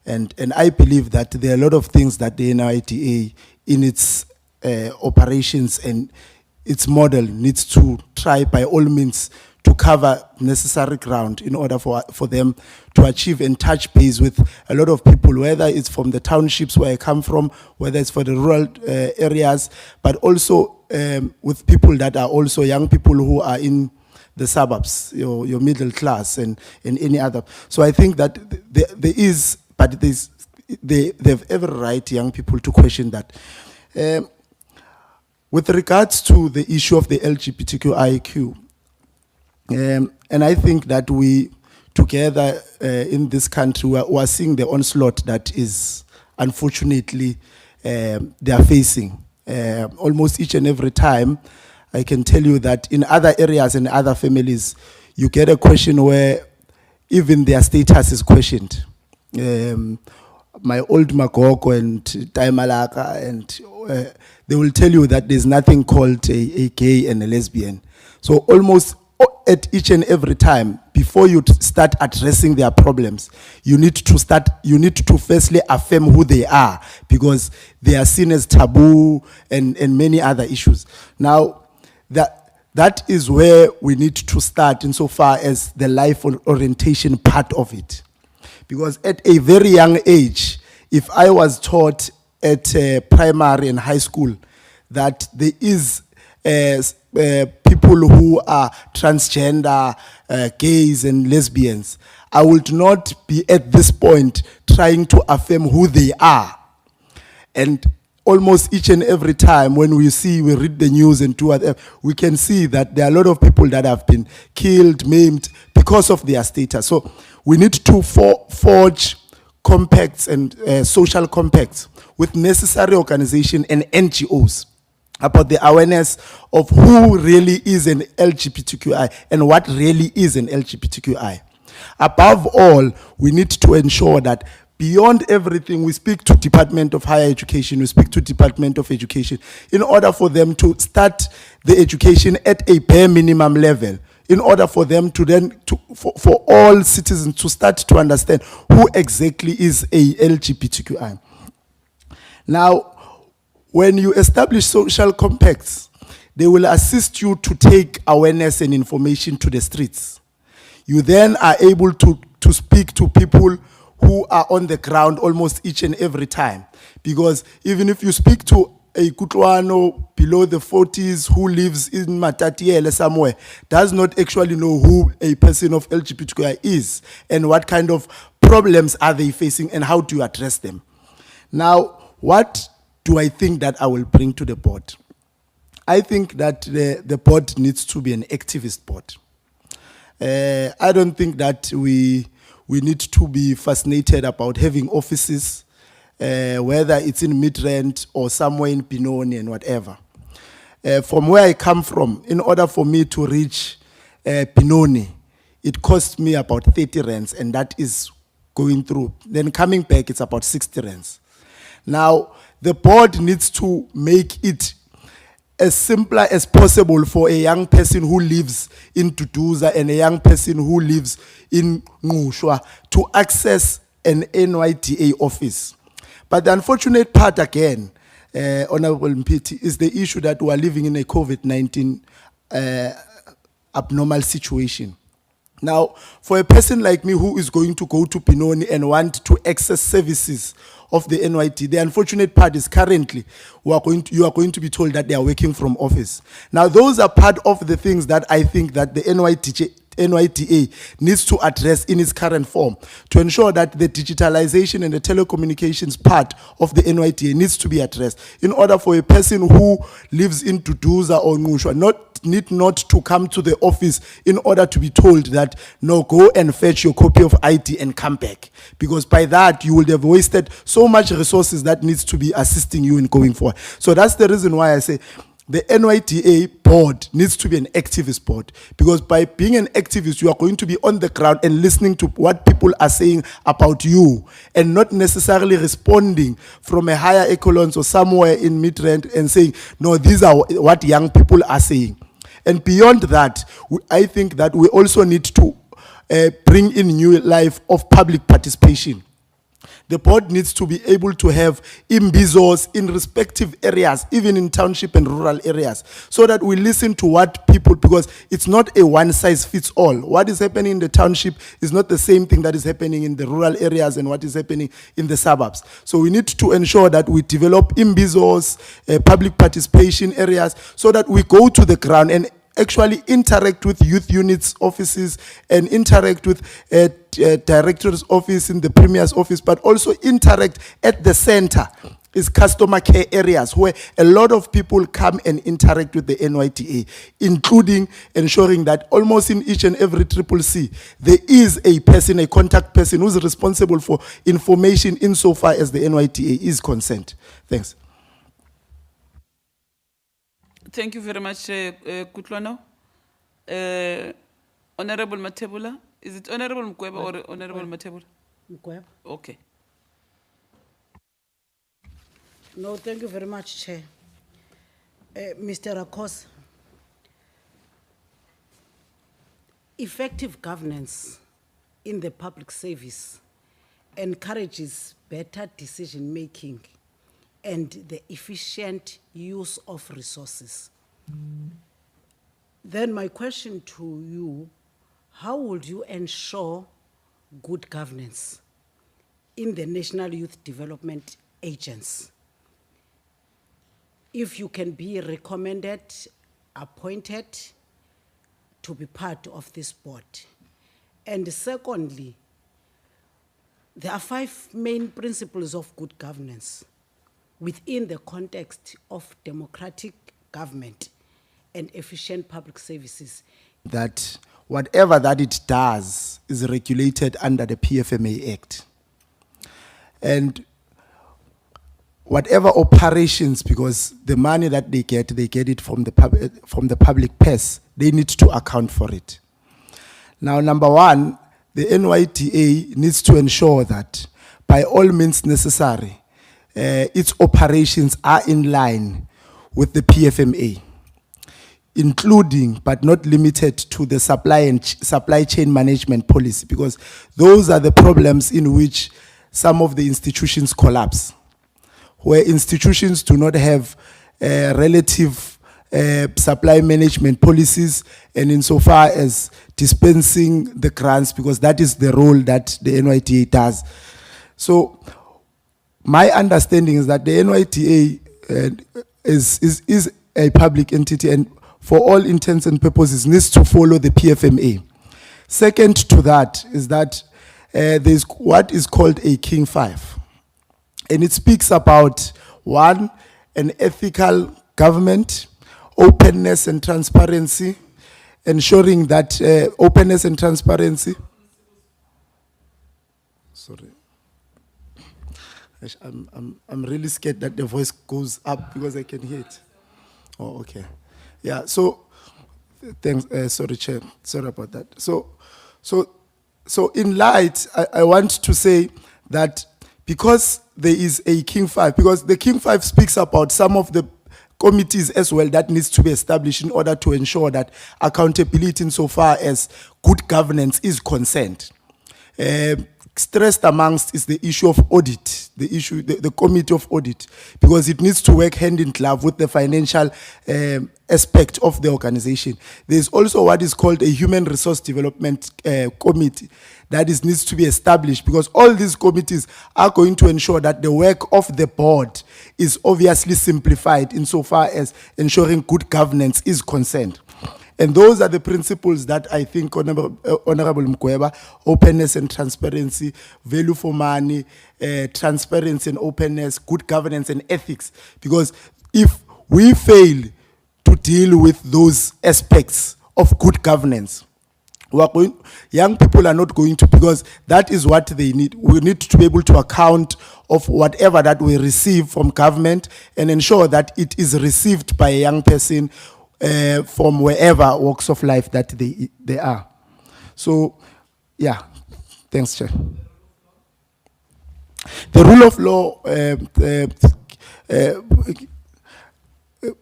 And I believe that there are a lot of things that the NYDA in its operations and its model needs to try by all means to cover necessary ground in order for them to achieve and touch base with a lot of people, whether it's from the townships where I come from, whether it's for the rural areas, but also with people that are also young people who are in the suburbs, your middle class and any other. So I think that there is, but they have every right, young people, to question that. With regards to the issue of the LGBTQIQ, and I think that we together in this country we are seeing the onslaught that is unfortunately they are facing. Almost each and every time, I can tell you that in other areas and other families, you get a question where even their status is questioned. My old Makoko and Taimalaka, and they will tell you that there's nothing called a gay and a lesbian. So almost at each and every time, before you start addressing their problems, you need to firstly affirm who they are, because they are seen as taboo and many other issues. Now, that is where we need to start insofar as the life orientation part of it. Because at a very young age, if I was taught at primary and high school that there is people who are transgender, gays and lesbians, I would not be at this point trying to affirm who they are. And almost each and every time when we read the news and do whatever, we can see that there are a lot of people that have been killed, maimed because of their status. So we need to forge compacts and social compacts with necessary organization and NGOs about the awareness of who really is an LGBTQI and what really is an LGBTQI. Above all, we need to ensure that beyond everything, we speak to Department of Higher Education, we speak to Department of Education, in order for them to start the education at a bare minimum level, in order for them to then, for all citizens to start to understand who exactly is a LGBTQI. Now, when you establish social compacts, they will assist you to take awareness and information to the streets. You then are able to speak to people who are on the ground almost each and every time. Because even if you speak to a Kutlwano below the 40s who lives in Matatiele somewhere, does not actually know who a person of LGBTQI is and what kind of problems are they facing and how do you address them. Now, what do I think that I will bring to the board? I think that the board needs to be an activist board. I don't think that we need to be fascinated about having offices, whether it's in Midrand or somewhere in Pinoni and whatever. From where I come from, in order for me to reach Pinoni, it cost me about 30 rands, and that is going through. Then coming back, it's about 60 rands. Now, the board needs to make it as simple as possible for a young person who lives in Tutuza and a young person who lives in Ngushwa to access an NYDA office. But the unfortunate part again, Honorable Mpiti, is the issue that we are living in a COVID-19 abnormal situation. Now, for a person like me who is going to go to Pinoni and want to access services of the NYT, the unfortunate part is currently you are going to be told that they are working from office. Now, those are part of the things that I think that the NYDA needs to address in its current form to ensure that the digitalization and the telecommunications part of the NYDA needs to be addressed in order for a person who lives in Duduza or Ngusha need not to come to the office in order to be told that, no, go and fetch your copy of ID and come back. Because by that, you will have wasted so much resources that needs to be assisting you in going forward. So that's the reason why I say the NYDA board needs to be an activist board, because by being an activist, you are going to be on the ground and listening to what people are saying about you and not necessarily responding from a higher echelons or somewhere in mid-range and saying, no, these are what young people are saying. And beyond that, I think that we also need to bring in new life of public participation. The board needs to be able to have imbizos in respective areas, even in township and rural areas, so that we listen to what people, because it's not a one-size-fits-all. What is happening in the township is not the same thing that is happening in the rural areas and what is happening in the suburbs. So we need to ensure that we develop imbizos, public participation areas, so that we go to the ground and actually interact with youth units offices and interact with director's office in the premier's office, but also interact at the center is customer care areas where a lot of people come and interact with the NYDA, including ensuring that almost in each and every CCC, there is a person, a contact person who's responsible for information insofar as the NYDA is concerned. Thanks. Thank you very much, Kutlwano. Honorable Matebula, is it Honorable Mkweba or Honorable Matebula? Mkweba. Okay. No, thank you very much, Chair. Mr. Rakos, effective governance in the public service encourages better decision-making and the efficient use of resources. Then my question to you, how would you ensure good governance in the National Youth Development Agency? If you can be recommended, appointed to be part of this board. And secondly, there are 5 main principles of good governance within the context of democratic government and efficient public services. That whatever that it does is regulated under the PFMA Act. And whatever operations, because the money that they get it from the public purse, they need to account for it. Now, number one, the NYDA needs to ensure that by all means necessary, its operations are in line with the PFMA, including but not limited to the supply chain management policy, because those are the problems in which some of the institutions collapse, where institutions do not have relative supply management policies, and insofar as dispensing the grants, because that is the role that the NYDA does. So my understanding is that the NYDA is a public entity and for all intents and purposes needs to follow the PFMA. Second to that is that there's what is called a King 5. And it speaks about, one, an ethical government, openness and transparency, ensuring that openness and transparency. Sorry. I'm really scared that the voice goes up because I can hear it. Oh, okay. Yeah, so, thanks, sorry, Chair, sorry about that. So in light, I want to say that because there is a King 5, because the King 5 speaks about some of the committees as well that needs to be established in order to ensure that accountability insofar as good governance is concerned. Stressed amongst is the issue of audit, the committee of audit, because it needs to work hand in glove with the financial aspect of the organization. There's also what is called a human resource development committee that needs to be established, because all these committees are going to ensure that the work of the board is obviously simplified insofar as ensuring good governance is concerned. And those are the principles that I think Honorable Mkweba, openness and transparency, value for money, transparency and openness, good governance and ethics. Because if we fail to deal with those aspects of good governance, young people are not going to, because that is what they need. We need to be able to account of whatever that we receive from government and ensure that it is received by a young person from wherever walks of life that they are. So, yeah, thanks, Chair. The rule of law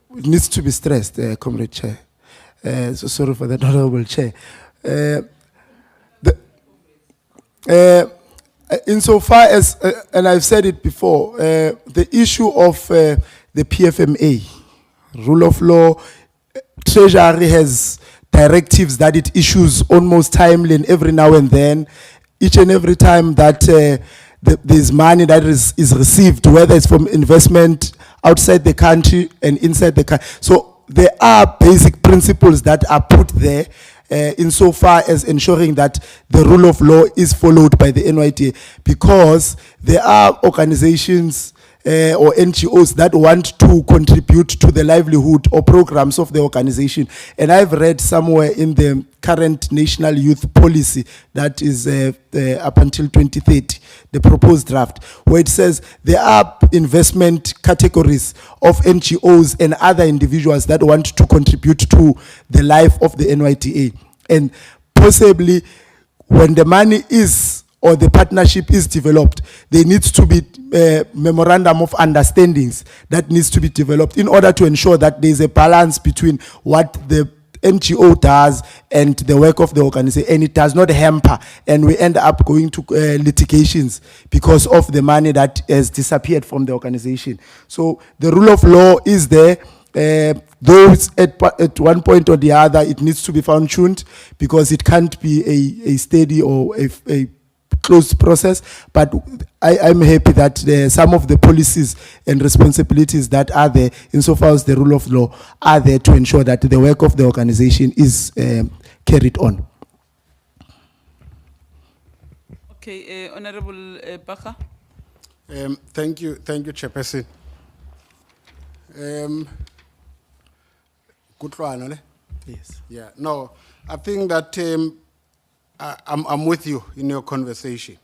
needs to be stressed, Comrade Chair. So sorry for that, Honorable Chair. Insofar as, and I've said it before, the issue of the PFMA, rule of law, Treasury has directives that it issues almost timely and every now and then. Each and every time that there's money that is received, whether it's from investment outside the country and inside the country. So there are basic principles that are put there insofar as ensuring that the rule of law is followed by the NYDA, because there are organizations or NGOs that want to contribute to the livelihood or programs of the organization. And I've read somewhere in the current national youth policy that is up until 2030, the proposed draft, where it says there are investment categories of NGOs and other individuals that want to contribute to the life of the NYDA. And possibly when the money is, or the partnership is developed, there needs to be a memorandum of understandings that needs to be developed in order to ensure that there's a balance between what the NGO does and the work of the organization, and it does not hamper, and we end up going to litigations because of the money that has disappeared from the organization. So the rule of law is there. Those at one point or the other, it needs to be fine-tuned, because it can't be a steady or a closed process. But I'm happy that some of the policies and responsibilities that are there, insofar as the rule of law, are there to ensure that the work of the organization is carried on. Okay, Honorable Baka. Thank you, Chairperson. Good one, eh? Yes. Yeah. No, I think that I'm with you in your conversation,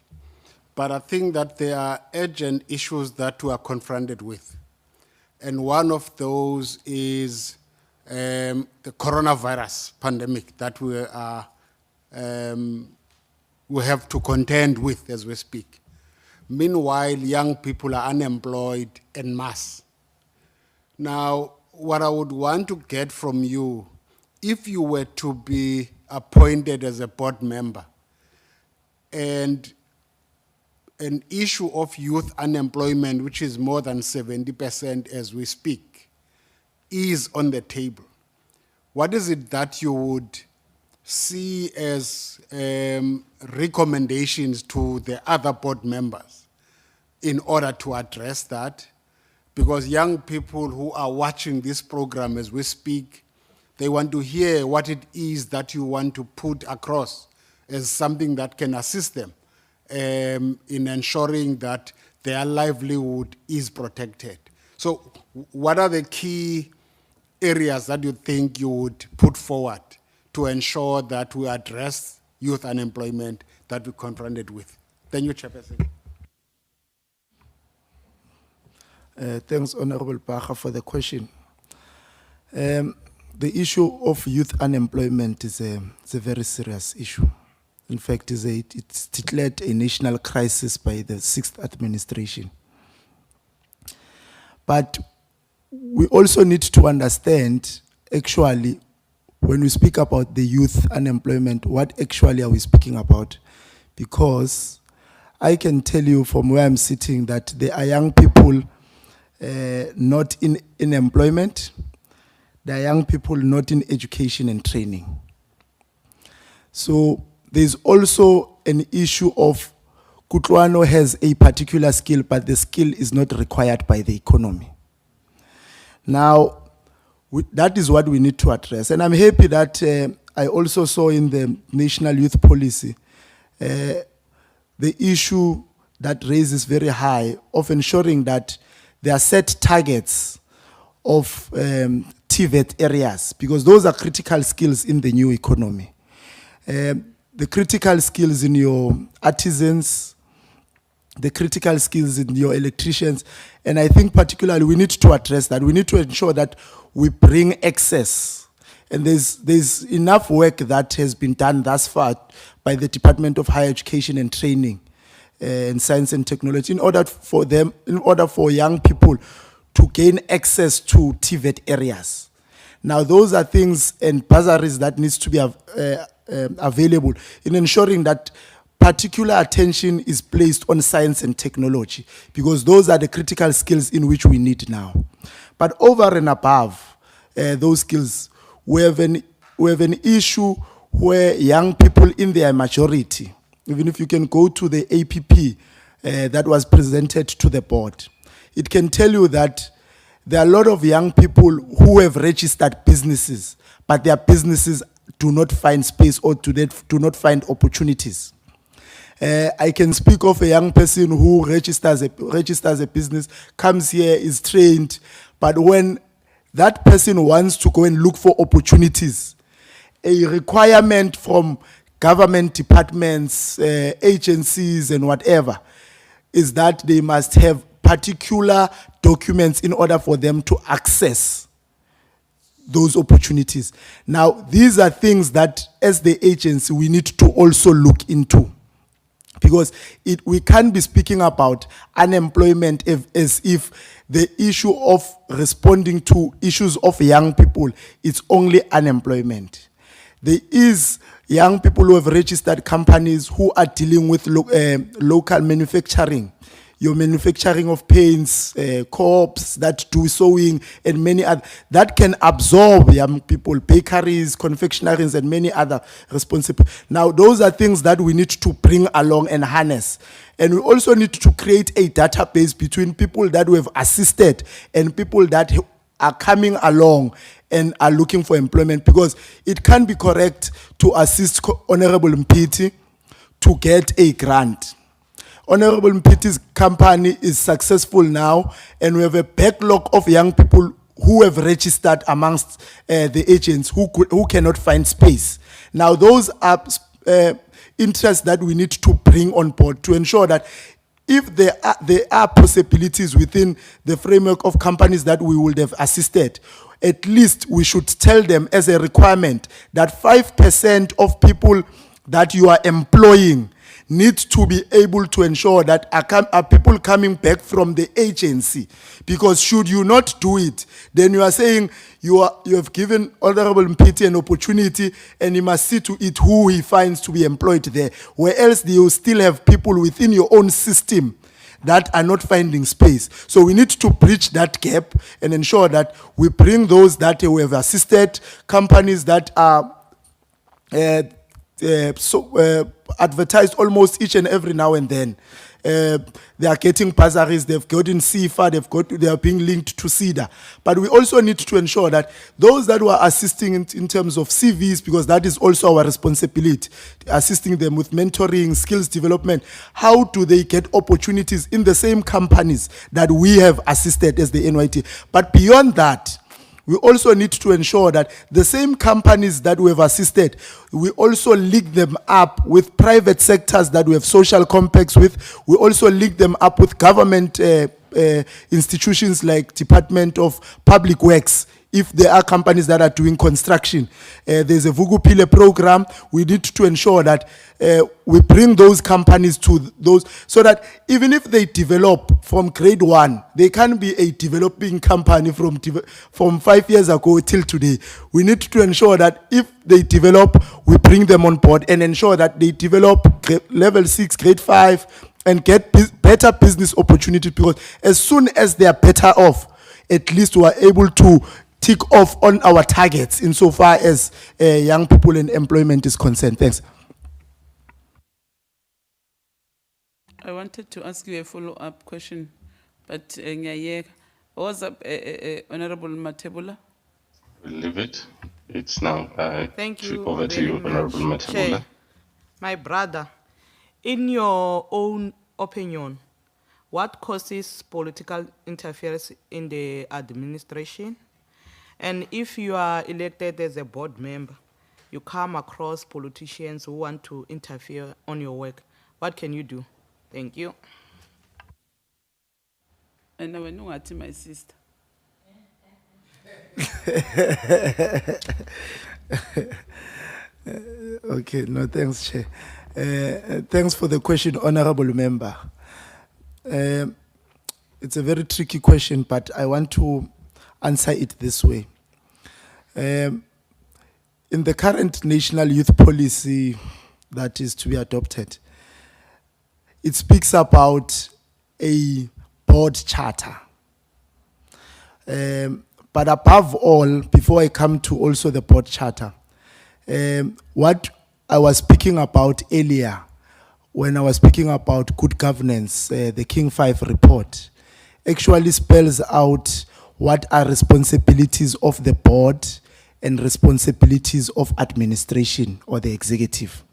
but I think that there are urgent issues that we are confronted with, and one of those is the coronavirus pandemic that we have to contend with as we speak. Meanwhile, young people are unemployed en masse. Now, what I would want to get from you, if you were to be appointed as a board member and an issue of youth unemployment, which is more than 70% as we speak, is on the table, what is it that you would see as recommendations to the other board members in order to address that? Because young people who are watching this program as we speak, they want to hear what it is that you want to put across as something that can assist them in ensuring that their livelihood is protected. So what are the key areas that you think you would put forward to ensure that we address youth unemployment that we're confronted with? Thank you, Chairperson. Thanks, Honorable Bacha, for the question. The issue of youth unemployment is a very serious issue. In fact, it's declared a national crisis by the 6th administration. But we also need to understand, actually, when we speak about the youth unemployment, what actually are we speaking about? Because I can tell you from where I'm sitting that there are young people not in employment. There are young people not in education and training. So there's also an issue of Kutlwano has a particular skill, but the skill is not required by the economy. Now, That is what we need to address. And I'm happy that I also saw in the National Youth Policy the issue that raises very high of ensuring that there are set targets of TVET areas, because those are critical skills in the new economy. The critical skills in your artisans, the critical skills in your electricians, and I think particularly we need to address that. We need to ensure that we bring access. And there's enough work that has been done thus far by the Department of Higher Education and Training and Science and Technology in order for young people to gain access to TVET areas. Now, those are things and bursaries that needs to be available in ensuring that particular attention is placed on science and technology, because those are the critical skills in which we need now. But over and above those skills, we have an issue where young people in their majority, even if you can go to the APP that was presented to the board, it can tell you that there are a lot of young people who have registered businesses, but their businesses do not find space or do not find opportunities. I can speak of a young person who registers a business, comes here, is trained, but when that person wants to go and look for opportunities, a requirement from government departments, agencies, and whatever, is that they must have particular documents in order for them to access those opportunities. Now, these are things that, as the agency, we need to also look into. Because we can't be speaking about unemployment as if the issue of responding to issues of young people is only unemployment. There is young people who have registered companies who are dealing with local manufacturing. Your manufacturing of paints, co-ops that do sewing, and many other, that can absorb young people, bakeries, confectionaries, and many other responsible. Now, those are things that we need to bring along and harness. And we also need to create a database between people that we have assisted and people that are coming along and are looking for employment, because it can be correct to assist Honorable Mpiti to get a grant. Honorable Mpiti's company is successful now, and we have a backlog of young people who have registered amongst the agents who cannot find space. Now, those are interests that we need to bring on board to ensure that if there are possibilities within the framework of companies that we would have assisted, at least we should tell them as a requirement that 5% of people that you are employing need to be able to ensure that are people coming back from the agency. Because should you not do it, then you are saying you have given Honorable Mpiti an opportunity and he must see to it who he finds to be employed there. Where else do you still have people within your own system that are not finding space? So we need to bridge that gap and ensure that we bring those that we have assisted, companies that are advertised almost each and every now and then. They are getting bursaries, they've gotten CIFA, they are being linked to CEDA. But we also need to ensure that those that were assisting in terms of CVs, because that is also our responsibility, assisting them with mentoring, skills development, how do they get opportunities in the same companies that we have assisted as the NYT? But beyond that, we also need to ensure that the same companies that we have assisted, we also link them up with private sectors that we have social compacts with. We also link them up with government institutions like Department of Public Works. If there are companies that are doing construction, there's a Vugupile program. We need to ensure that we bring those companies to those, so that even if they develop from grade 1, they can be a developing company from 5 years ago till today. We need to ensure that if they develop, we bring them on board and ensure that they develop level 6, grade 5, and get better business opportunities, because as soon as they are better off, at least we are able to tick off on our targets insofar as young people and employment is concerned. Thanks. I wanted to ask you a follow-up question, but what was up, Honorable Matebula? We'll leave it. It's now Thank you over to very you, Honorable much, Chair. Matebula. My brother, in your own opinion, what causes political interference in the administration? And if you are elected as a board member, you come across politicians who want to interfere on your work, what can you do? Thank you. And I know what my sister. Okay, no, thanks, Chair. Thanks for the question, Honorable Member. It's a very tricky question, but I want to answer it this way. In the current national youth policy that is to be adopted, it speaks about a board charter. But above all, before I come to also the board charter, what I was speaking about earlier, when I was speaking about good governance, the King 5 report actually spells out what are responsibilities of the board and responsibilities of administration or the executive.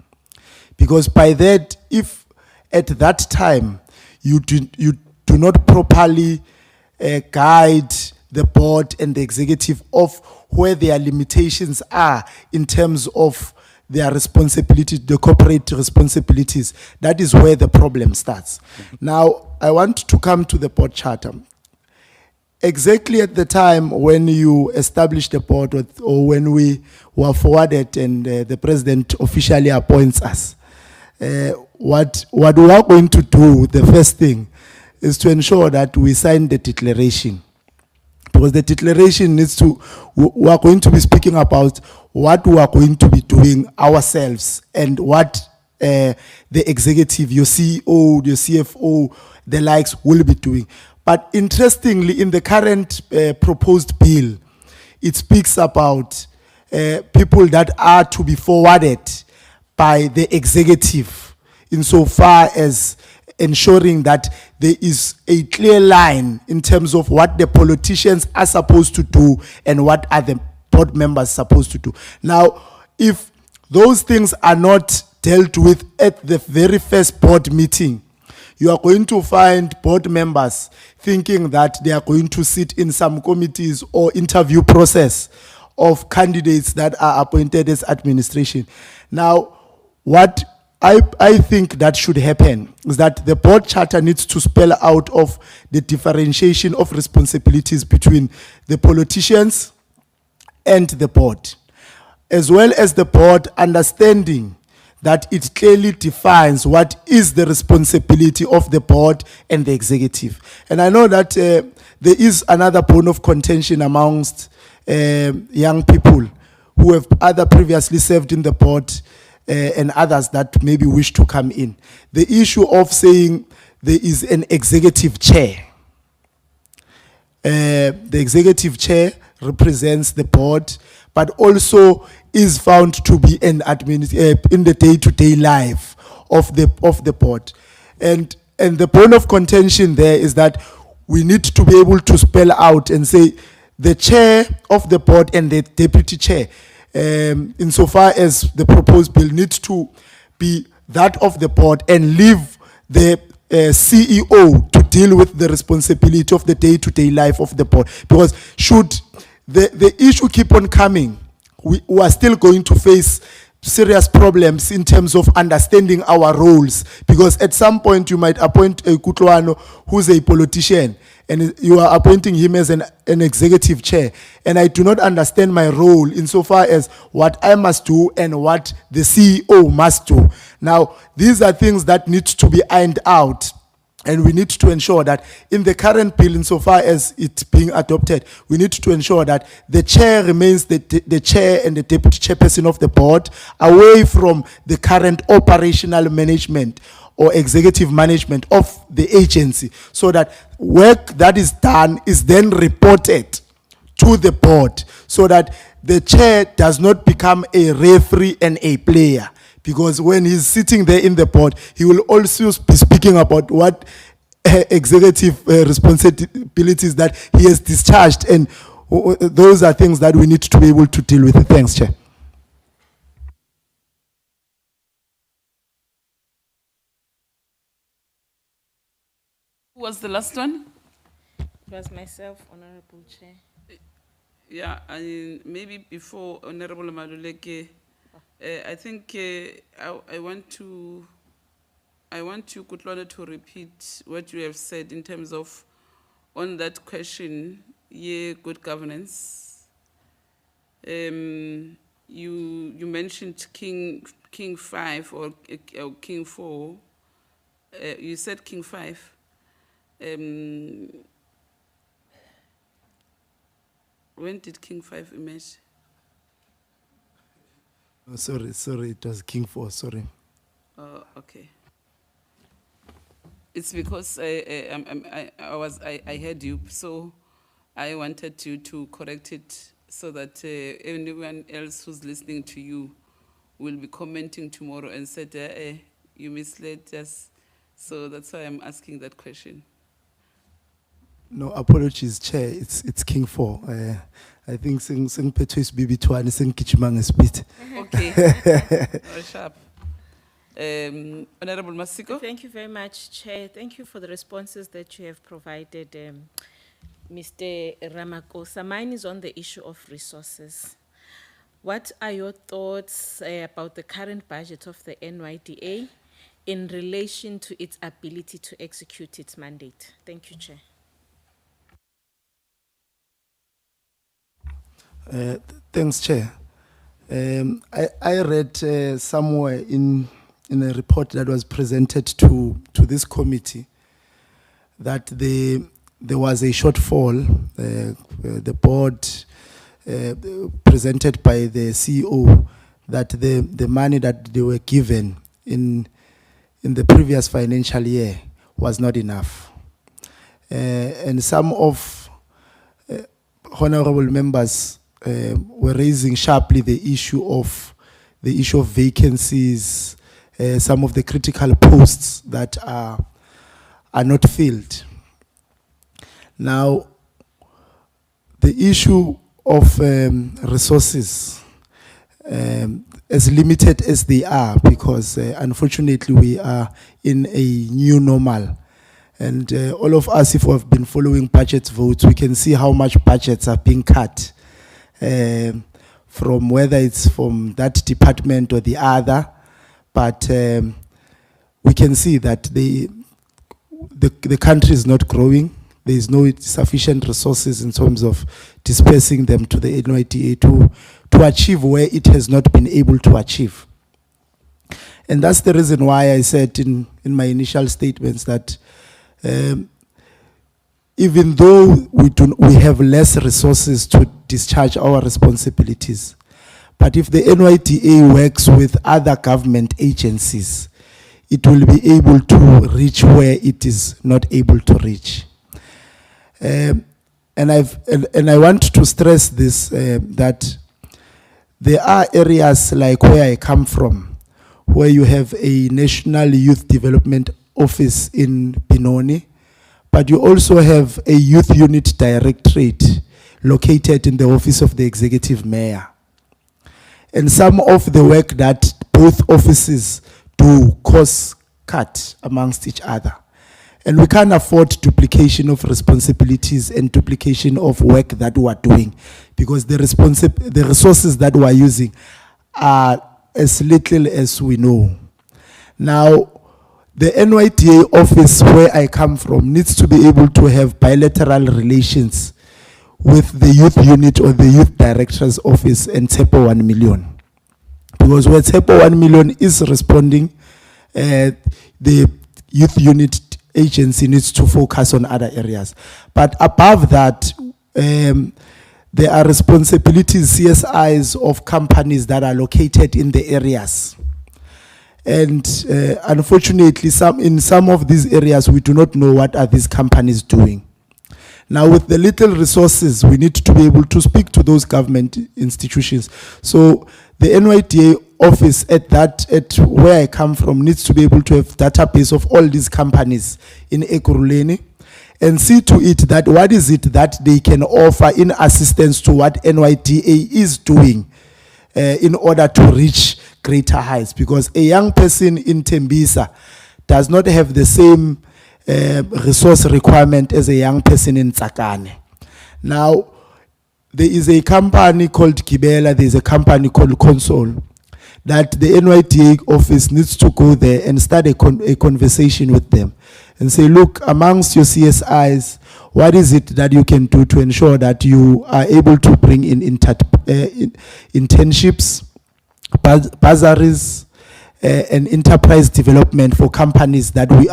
Because by that, if at that time you do not properly guide the board and the executive of where their limitations are in terms of their responsibility, the corporate responsibilities, that is where the problem starts. Now, I want to come to the board charter. Exactly at the time when you established the board or when we were forwarded and the president officially appoints us, what we are going to do, the first thing, is to ensure that we sign the declaration. Because the declaration needs to, we are going to be speaking about what we are going to be doing ourselves and what the executive, your CEO, your CFO, the likes will be doing. But interestingly, in the current proposed bill, it speaks about people that are to be forwarded by the executive insofar as ensuring that there is a clear line in terms of what the politicians are supposed to do and what are the board members supposed to do. Now, if those things are not dealt with at the very first board meeting, you are going to find board members thinking that they are going to sit in some committees or interview process of candidates that are appointed as administration. Now, what I think that should happen is that the board charter needs to spell out of the differentiation of responsibilities between the politicians and the board, as well as the board understanding that it clearly defines what is the responsibility of the board and the executive. And I know that there is another bone of contention amongst young people who have either previously served in the board and others that maybe wish to come in. The issue of saying there is an executive chair. The executive chair represents the board, but also is found to be an in the day-to-day life of the board. And the point of contention there is that we need to be able to spell out and say the chair of the board and the deputy chair, insofar as the proposed bill needs to be that of the board and leave the CEO to deal with the responsibility of the day-to-day life of the board. Because should the issue keep on coming, we are still going to face serious problems in terms of understanding our roles. Because at some point you might appoint a Kutlwano who's a politician, and you are appointing him as an executive chair. And I do not understand my role insofar as what I must do and what the CEO must do. Now, these are things that need to be ironed out. And we need to ensure that in the current bill, insofar as it's being adopted, we need to ensure that the chair remains the chair and the deputy chairperson of the board, away from the current operational management or executive management of the agency, so that work that is done is then reported to the board, so that the chair does not become a referee and a player. Because when he's sitting there in the board, he will also be speaking about what executive responsibilities that he has discharged and Those are things that we need to be able to deal with. Thanks, Chair. Who was the last one? It was myself, Honorable Chair. Yeah, maybe before Honorable Maluleke, I think I want you, Kutlwana, to repeat what you have said in terms of, on that question, yeah, good governance. You mentioned King 5 or King 4. You said King 5. When did King 5 emerge? Oh, sorry, it was King 4, sorry. Oh, okay. It's because I heard you, so I wanted you to correct it so that anyone else who's listening to you will be commenting tomorrow and said, you misled us. So that's why I'm asking that question. No, apologies, Chair. It's King 4. I think sing Petrus BB2 sing Kichimang speed. Okay. Oh, sharp. Honorable Masiko. Thank you very much, Chair. Thank you for the responses that you have provided, Mr. Ramakosa. Mine is on the issue of resources. What are your thoughts about the current budget of the NYDA in relation to its ability to execute its mandate? Thank you, Chair. Thanks, Chair. I read somewhere in a report that was presented to this committee that there was a shortfall. The board presented by the CEO that the money that they were given in the previous financial year was not enough. And some of honorable members were raising sharply the issue of vacancies, some of the critical posts that are not filled. Now, the issue of resources, as limited as they are, because unfortunately we are in a new normal. And all of us, if we have been following budget votes, we can see how much budgets are being cut. From whether it's from that department or the other, but we can see that the country is not growing. There is no sufficient resources in terms of dispersing them to the NYDA to achieve where it has not been able to achieve. And that's the reason why I said in my initial statements that even though we have less resources to discharge our responsibilities, but if the NYDA works with other government agencies, it will be able to reach where it is not able to reach. And I want to stress this, that there are areas like where I come from, where you have a National Youth Development Office in Benoni, but you also have a Youth Unit Directorate located in the Office of the Executive Mayor. And some of the work that both offices do cost cut amongst each other. And we can't afford duplication of responsibilities and duplication of work that we are doing, because the resources that we are using are as little as we know. Now, the NYDA office where I come from needs to be able to have bilateral relations with the youth unit or the youth director's office and TEPO 1 million. Because where TEPO 1 million is responding, the youth unit agency needs to focus on other areas. But above that, there are responsibilities, CSIs of companies that are located in the areas. And unfortunately, in some of these areas, we do not know what are these companies doing. Now, with the little resources, we need to be able to speak to those government institutions. So the NYDA office at where I come from needs to be able to have database of all these companies in Ekurhuleni, and see to it that what is it that they can offer in assistance to what NYDA is doing in order to reach greater heights. Because a young person in Tembisa does not have the same resource requirement as a young person in Tsakane. Now, there is a company called Kibela, there is a company called Console, that the NYDA office needs to go there and start a conversation with them and say, look, amongst your CSIs, what is it that you can do to ensure that you are able to bring in internships, bursaries, and enterprise development for companies that we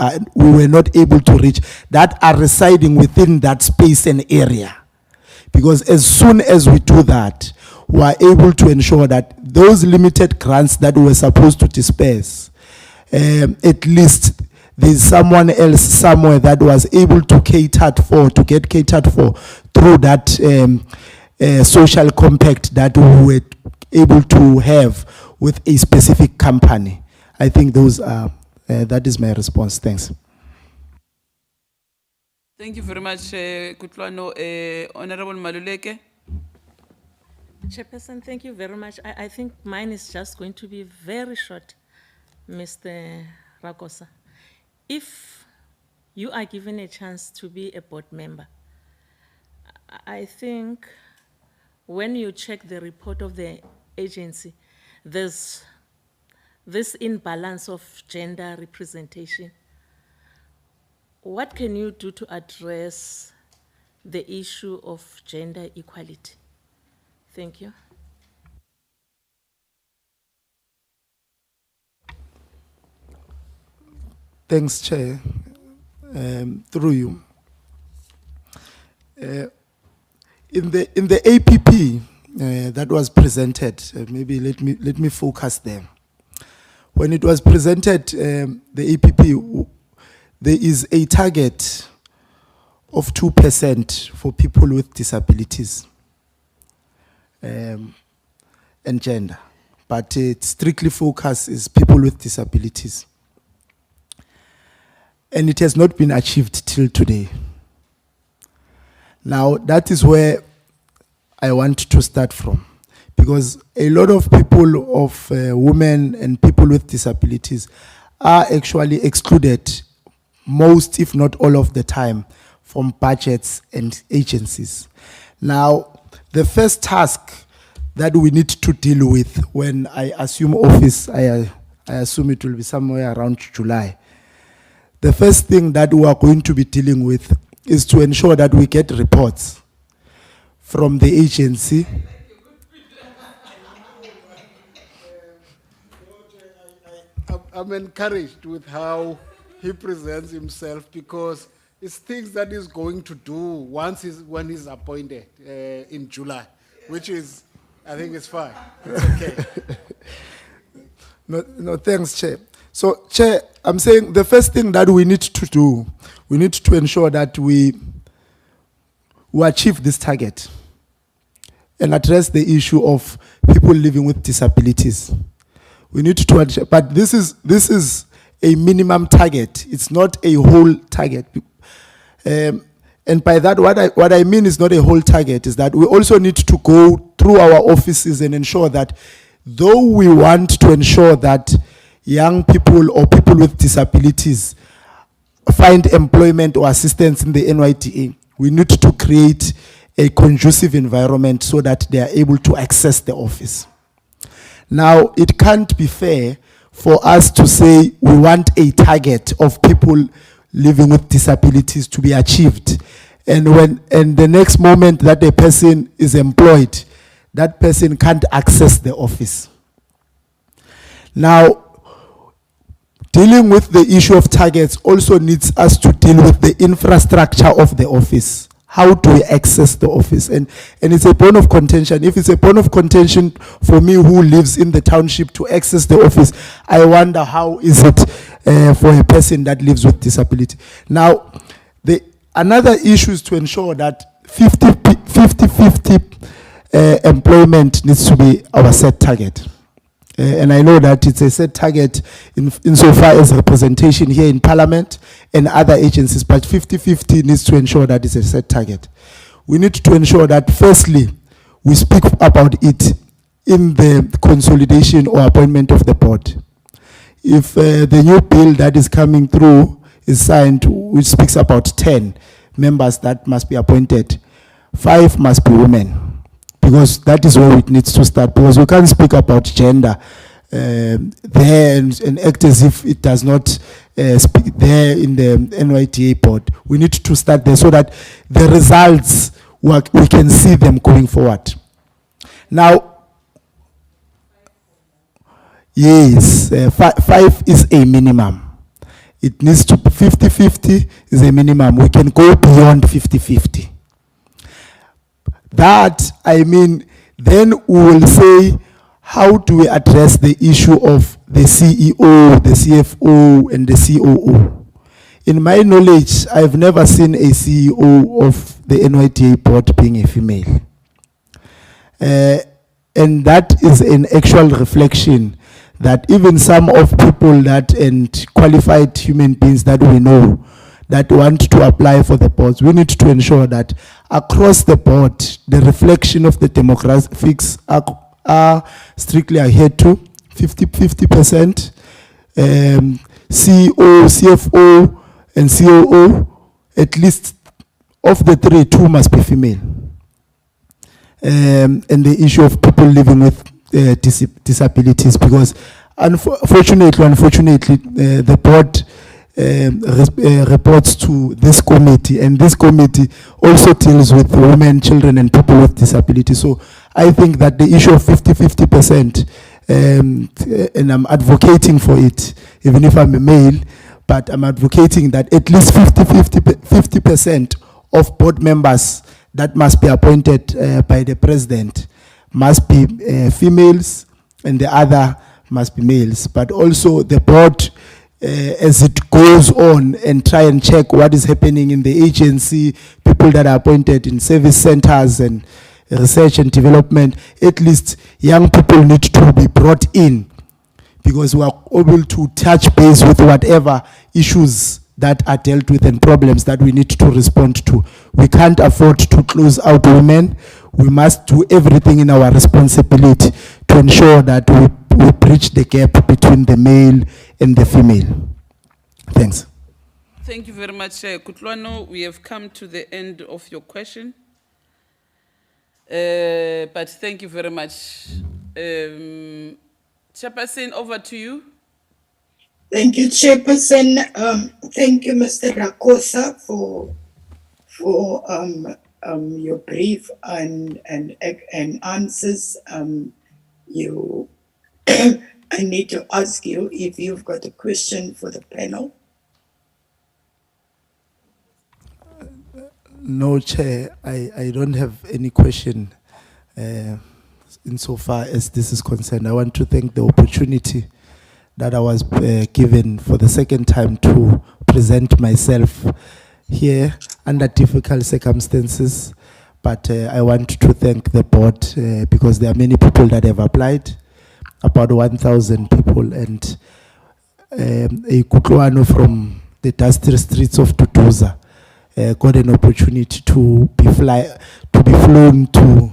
were not able to reach, that are residing within that space and area. Because as soon as we do that, we are able to ensure that those limited grants that we were supposed to disperse, at least there's someone else somewhere that was able to get catered for through that social compact that we were able to have with a specific company. I think those are, that is my response. Thanks. Thank you very much, Kutlwano. Honorable Maluleke. Chairperson, thank you very much. I think mine is just going to be very short, Mr. Rakosa. If you are given a chance to be a board member, I think when you check the report of the agency, there's this imbalance of gender representation. What can you do to address the issue of gender equality? Thank you. Thanks, Chair. Through you. In the APP that was presented, maybe let me focus there. When it was presented, the APP, there is a target of 2% for people with disabilities and gender, but it strictly focuses people with disabilities. And it has not been achieved till today. Now, that is where I want to start from, because a lot of people of women and people with disabilities are actually excluded most, if not all of the time, from budgets and agencies. Now, the first task that we need to deal with when I assume office, I assume it will be somewhere around July. The first thing that we are going to be dealing with is to ensure that we get reports from the agency. I'm encouraged with how he presents himself, because it's things that he's going to do when he's appointed in July, which is, I think it's fine. It's okay. No, thanks, Chair. So, Chair, I'm saying the first thing that we need to do, we need to ensure that we achieve this target and address the issue of people living with disabilities. We need to achieve, but this is a minimum target. It's not a whole target. And by that, what I mean is not a whole target, is that we also need to go through our offices and ensure that, though we want to ensure that young people or people with disabilities find employment or assistance in the NYDA, we need to create a conducive environment so that they are able to access the office. Now, it can't be fair for us to say we want a target of people living with disabilities to be achieved, and the next moment that a person is employed, that person can't access the office. Now, dealing with the issue of targets also needs us to deal with the infrastructure of the office. How do we access the office? And it's a bone of contention. If it's a bone of contention for me who lives in the township to access the office, I wonder how is it for a person that lives with disability. Now, another issue is to ensure that 50-50 employment needs to be our set target. And I know that it's a set target insofar as representation here in Parliament and other agencies, but 50-50 needs to ensure that it's a set target. We need to ensure that, firstly, we speak about it in the consolidation or appointment of the board. If the new bill that is coming through is signed, which speaks about 10 members that must be appointed, 5 must be women, because that is where it needs to start, because we can't speak about gender there and act as if it does not speak there in the NYDA board. We need to start there so that the results, we can see them going forward. Now, yes, 5 is a minimum. It needs to be 50-50 is a minimum. We can go beyond 50-50. That, I mean, then we will say, how do we address the issue of the CEO, the CFO, and the COO? In my knowledge, I've never seen a CEO of the NYDA board being a female. And that is an actual reflection that even some of people that and qualified human beings that we know that want to apply for the boards, we need to ensure that across the board, the reflection of the demographics are strictly adhered to, 50%. CEO, CFO, and COO, at least of the 3, 2 must be female. And the issue of people living with disabilities, because unfortunately, the board reports to this committee, and this committee also deals with women, children, and people with disabilities. So I think that the issue of 50-50%, and I'm advocating for it, even if I'm a male, but I'm advocating that at least 50% of board members that must be appointed by the president must be females, and the other must be males. But also the board, as it goes on and try and check what is happening in the agency, people that are appointed in service centers and research and development, at least young people need to be brought in, because we are able to touch base with whatever issues that are dealt with and problems that we need to respond to. We can't afford to close out women. We must do everything in our responsibility to ensure that we bridge the gap between the male and the female. Thanks. Thank you very much, Kutlwano. We have come to the end of your question. But thank you very much. Chairperson, over to you. Thank you, Chairperson. Thank you, Mr. Rakosa, for your brief and answers. You, I need to ask you if you've got a question for the panel. No, Chair, I don't have any question insofar as this is concerned. I want to thank the opportunity that I was given for the second time to present myself here under difficult circumstances. But I want to thank the board because there are many people that have applied, about 1,000 people, and a Kutlwano from the dusty streets of Tutuza got an opportunity to be flown to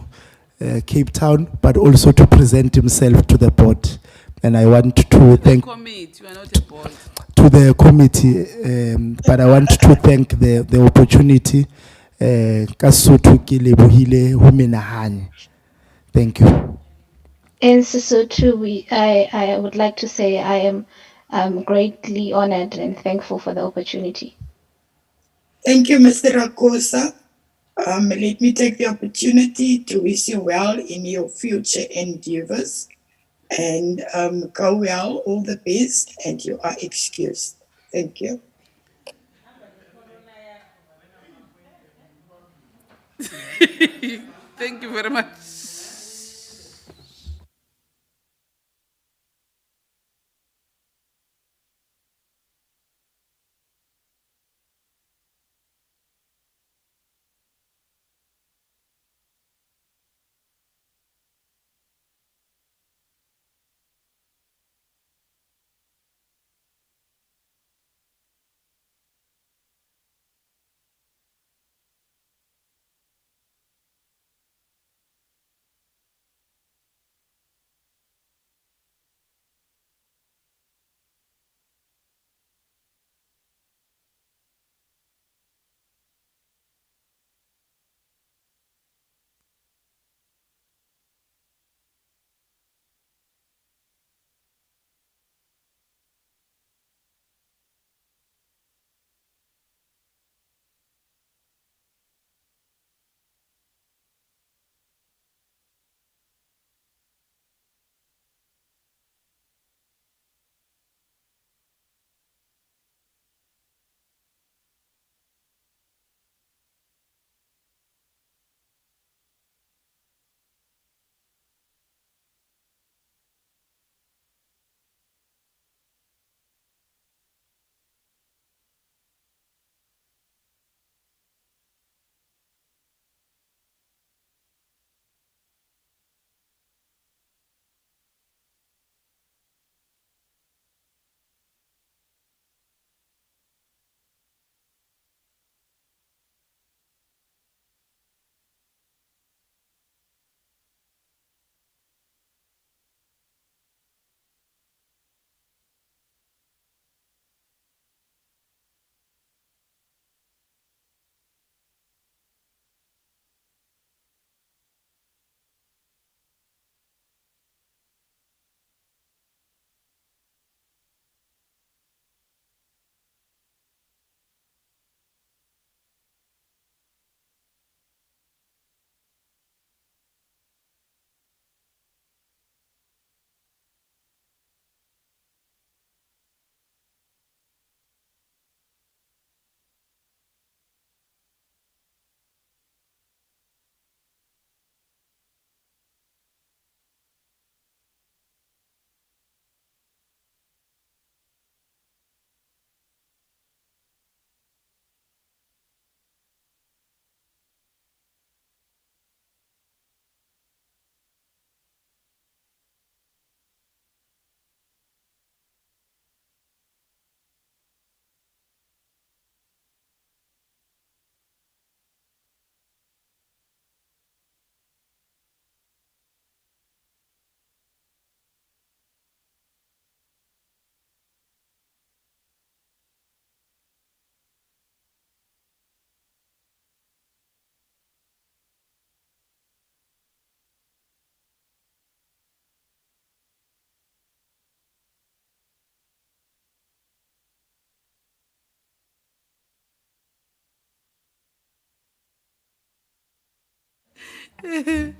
Cape Town, but also to present himself to the board. And I want to thank Committee, you are not a board. to the committee, but I want to thank the opportunity. Kasotho ke lebohile ho menahane. Thank you. In Sesotho, I would like to say I am greatly honored and thankful for the opportunity. Thank you, Mr. Rakosa. Let me take the opportunity to wish you well in your future endeavors, and go well, all the best, and you are excused. Thank you. Thank you very much. Okay,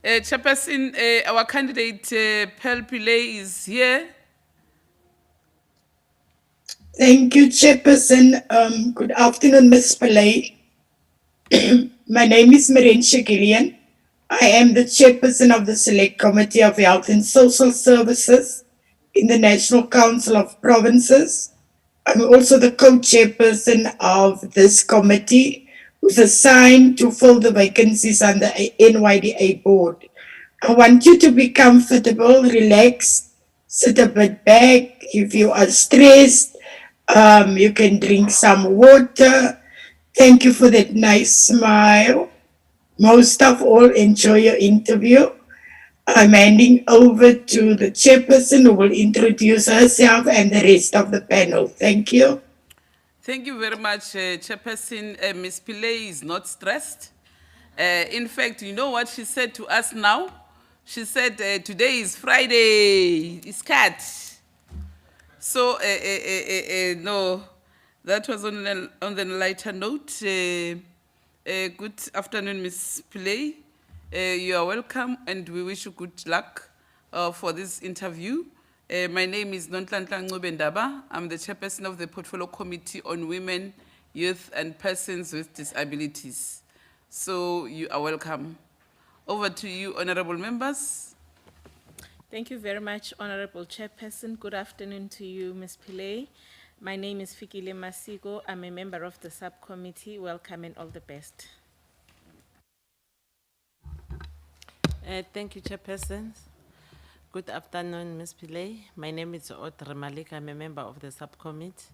Chairperson, our candidate Pearl Pillay is here. Thank you, Chairperson. Good afternoon, Ms. Pillay. My name is Maren Shekilian. I am the chairperson of the Select Committee of Health and Social Services in the National Council of Provinces. I'm also the co-chairperson of this committee, who's assigned to fill the vacancies on the NYDA board. I want you to be comfortable, relaxed, sit a bit back. If you are stressed, you can drink some water. Thank you for that nice smile. Most of all, enjoy your interview. I'm handing over to the chairperson who will introduce herself and the rest of the panel. Thank you. Thank you very much, Chairperson. Ms. Pillay is not stressed. In fact, you know what she said to us now? She said, today is Friday, it's cat. So, no, that was on the lighter note. Good afternoon, Ms. Pillay. You are welcome, and we wish you good luck for this interview. My name is Nonhlanhla Ncube-Ndaba. I'm the chairperson of the Portfolio Committee on Women, Youth, and Persons with Disabilities. So you are welcome. Over to you, honorable members. Thank you very much, Honorable Chairperson. Good afternoon to you, Ms. Pillay. My name is Fikile Masiko. I'm a member of the subcommittee. Welcome and all the best. Thank you, Chairperson. Good afternoon, Ms. Pillay. My name is Audrey Malika. I'm a member of the subcommittee.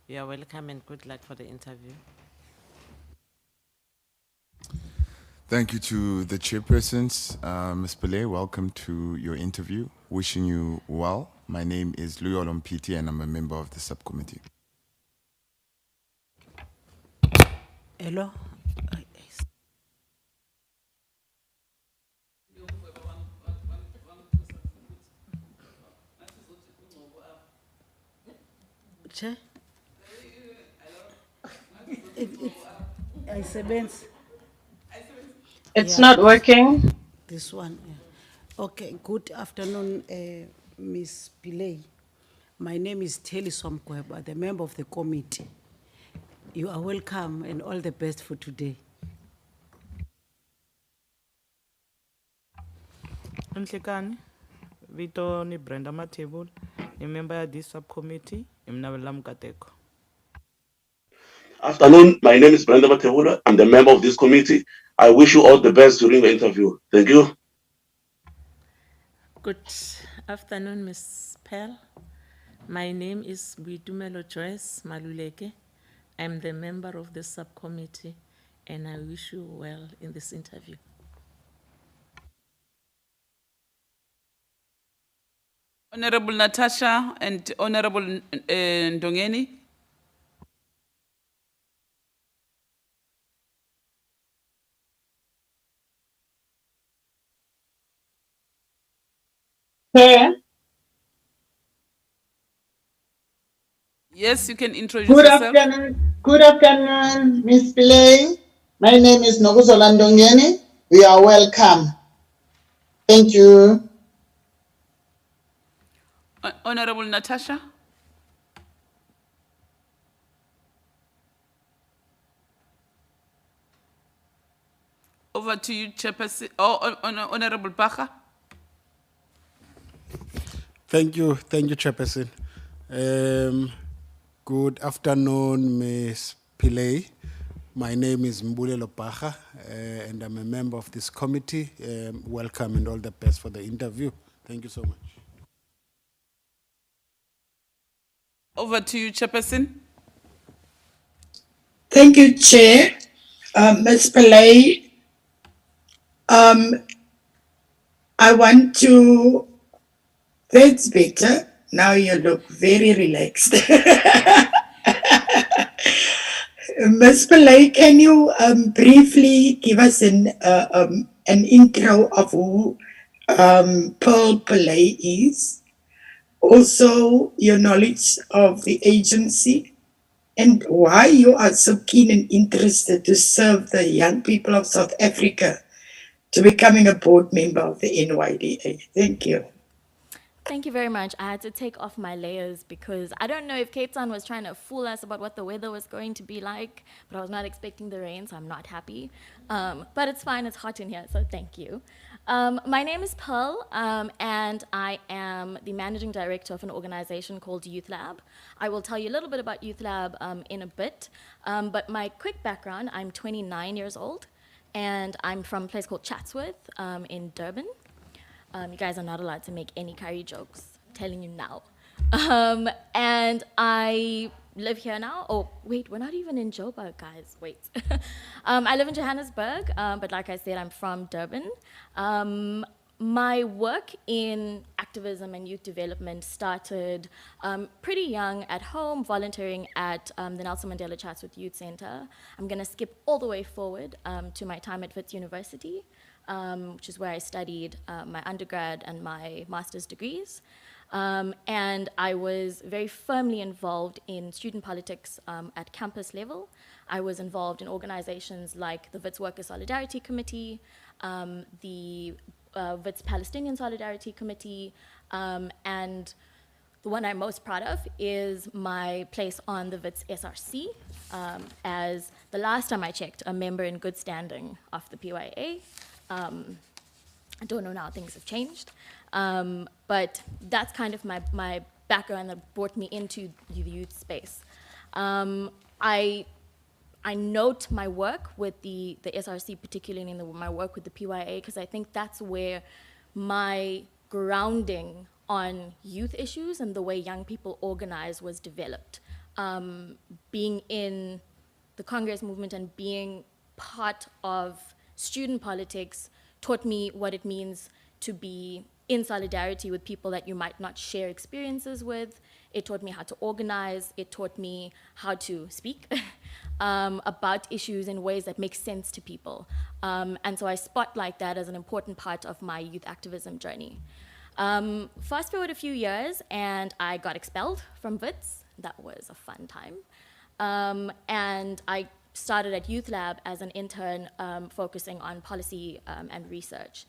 You are welcome and good luck for the interview. Thank you to the chairpersons. Ms. Pillay, welcome to your interview. Wishing you well. My name is Luyo Lompiti and I'm a member of the subcommittee. Hello. Che? Ayisebenzi. It's Yeah, not working. This one. Yeah. Okay, good afternoon, Ms. Pillay. My name is Telly Somkweba, the member of the committee. You are welcome and all the best for today. Nhlekani, Vito ni Brenda Matebul, a member of this subcommittee, Imnavelam Kateko. Afternoon, my name is Brenda Matebula. I'm the member of this committee. I wish you all the best during the interview. Thank you. Good afternoon, Ms. Pearl. My name is Buitumelo Joyce Maluleke. I'm the member of the subcommittee, and I wish you well in this interview. Honorable Natasha and Honorable Ndongeni. Chair, Yes, you can introduce good yourself. Good afternoon, Ms. Pillay. My name is Nokuzola Ndongeni. You are welcome. Thank you. Honorable Natasha. Over to you, Chairperson. Honorable Bacha. Thank you, Chairperson. Good afternoon, Ms. Pillay. My name is Mbulelo Pacha, and I'm a member of this committee. Welcome and all the best for the interview. Thank you so much. Over to you, Chairperson. Thank you, Chair. Ms. Pillay, I want to, that's better. Now you look very relaxed. Ms. Pillay, can you briefly give us an intro of who Pearl Pillay is? Also, your knowledge of the agency. and why you are so keen and interested to serve the young people of South Africa to becoming a board member of the NYDA. Thank you. Thank you very much. I had to take off my layers because I don't know if Cape Town was trying to fool us about what the weather was going to be like, but I was not expecting the rain, so I'm not happy. But it's fine, it's hot in here, so thank you. My name is Pearl, and I am the managing director of an organization called Youth Lab. I will tell you a little bit about Youth Lab in a bit, but my quick background, I'm 29 years old, and I'm from a place called Chatsworth in Durban. You guys are not allowed to make any curry jokes, telling you now. And I live here now. Oh, wait, we're not even in Joburg, guys. Wait. I live in Johannesburg, but like I said, I'm from Durban. My work in activism and youth development started pretty young at home, volunteering at the Nelson Mandela Chatsworth Youth Center. I'm going to skip all the way forward to my time at Wits University, which is where I studied my undergrad and my master's degrees. And I was very firmly involved in student politics at campus level. I was involved in organizations like the Wits Worker Solidarity Committee, the Wits Palestinian Solidarity Committee, and the one I'm most proud of is my place on the Wits SRC, as the last time I checked, a member in good standing of the PYA. I don't know now, things have changed. But that's kind of my background that brought me into the youth space. I note my work with the SRC, particularly in my work with the PYA, because I think that's where my grounding on youth issues and the way young people organize was developed. Being in the Congress movement and being part of student politics taught me what it means to be in solidarity with people that you might not share experiences with. It taught me how to organize. It taught me how to speak about issues in ways that make sense to people. And so I spotlight that as an important part of my youth activism journey. Fast forward a few years, and I got expelled from Wits. That was a fun time. And I started at Youth Lab as an intern focusing on policy and research.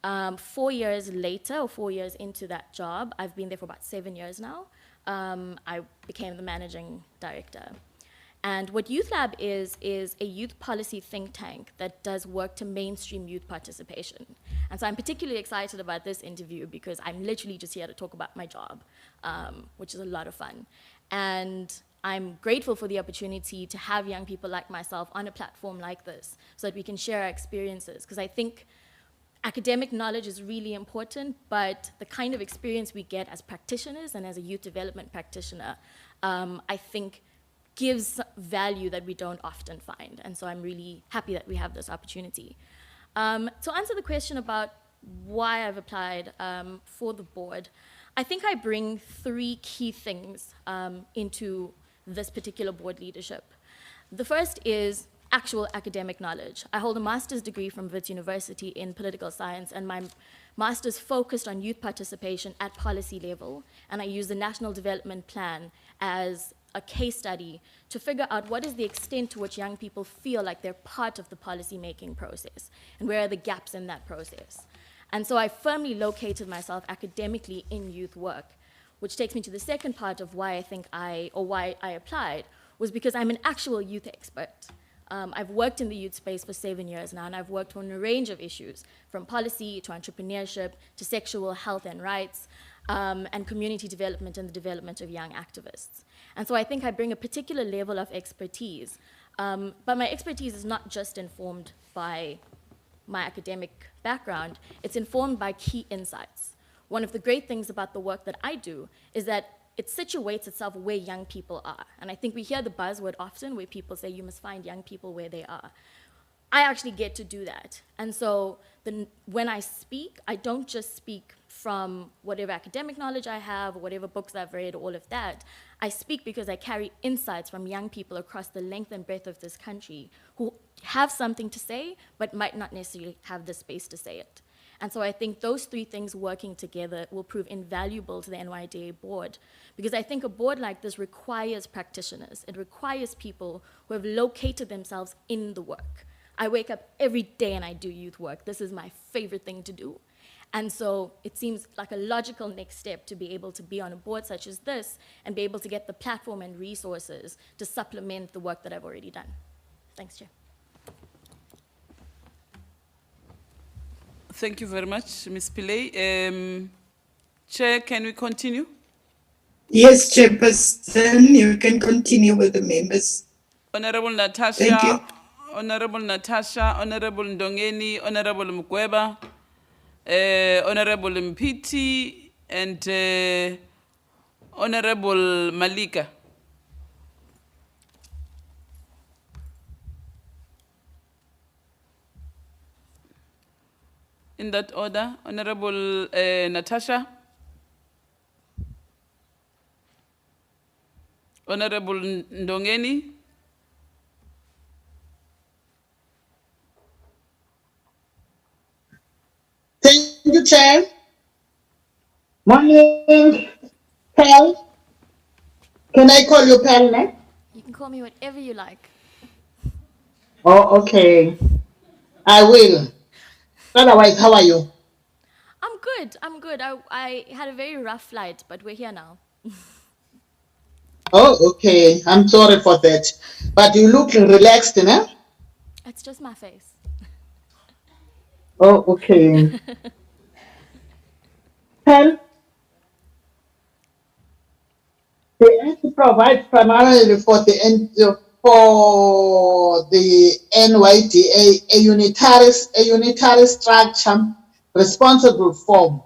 4 years later, or 4 years into that job, I've been there for about 7 years now, I became the managing director. And what Youth Lab is a youth policy think tank that does work to mainstream youth participation. And so I'm particularly excited about this interview because I'm literally just here to talk about my job, which is a lot of fun. And I'm grateful for the opportunity to have young people like myself on a platform like this so that we can share our experiences. Because I think academic knowledge is really important, but the kind of experience we get as practitioners and as a youth development practitioner, I think gives value that we don't often find. And so I'm really happy that we have this opportunity. To answer the question about why I've applied for the board, I think I bring 3 key things into this particular board leadership. The first is actual academic knowledge. I hold a master's degree from Wits University in political science, and my master's focused on youth participation at policy level, and I use the National Development Plan as a case study to figure out what is the extent to which young people feel like they're part of the policy-making process, and where are the gaps in that process. And so I firmly located myself academically in youth work, which takes me to the second part of why why I applied, was because I'm an actual youth expert. I've worked in the youth space for 7 years now, and I've worked on a range of issues, from policy to entrepreneurship to sexual health and rights, and community development and the development of young activists. And so I think I bring a particular level of expertise, but my expertise is not just informed by my academic background, it's informed by key insights. One of the great things about the work that I do is that it situates itself where young people are. And I think we hear the buzzword often where people say you must find young people where they are. I actually get to do that. And so when I speak, I don't just speak from whatever academic knowledge I have, or whatever books I've read, all of that. I speak because I carry insights from young people across the length and breadth of this country who have something to say, but might not necessarily have the space to say it. And so I think those three things working together will prove invaluable to the NYDA board, because I think a board like this requires practitioners. It requires people who have located themselves in the work. I wake up every day and I do youth work. This is my favorite thing to do. And so it seems like a logical next step to be able to be on a board such as this and be able to get the platform and resources to supplement the work that I've already done. Thanks, Chair. Thank you very much, Ms. Pillay. Chair, can we continue? Yes, Chairperson, you can continue with the members. Honorable Thank you. Natasha, Honorable Natasha, Honorable Ndongeni, Honorable Mkweba, Honorable Mpiti, and Honorable Malika. In that order, Honorable Natasha, Honorable Ndongeni, Thank you, Chair. Morning, Pal. Can I call you Pal now? You can call me whatever you like. Oh, okay. I will. Otherwise, how are you? I'm good. I'm good. I had a very rough flight, but we're here now. Oh, okay. I'm sorry for that. But you look relaxed, no? It's just my face. Oh, okay. Pal, the act provides primarily for the NYDA a unitary structure responsible for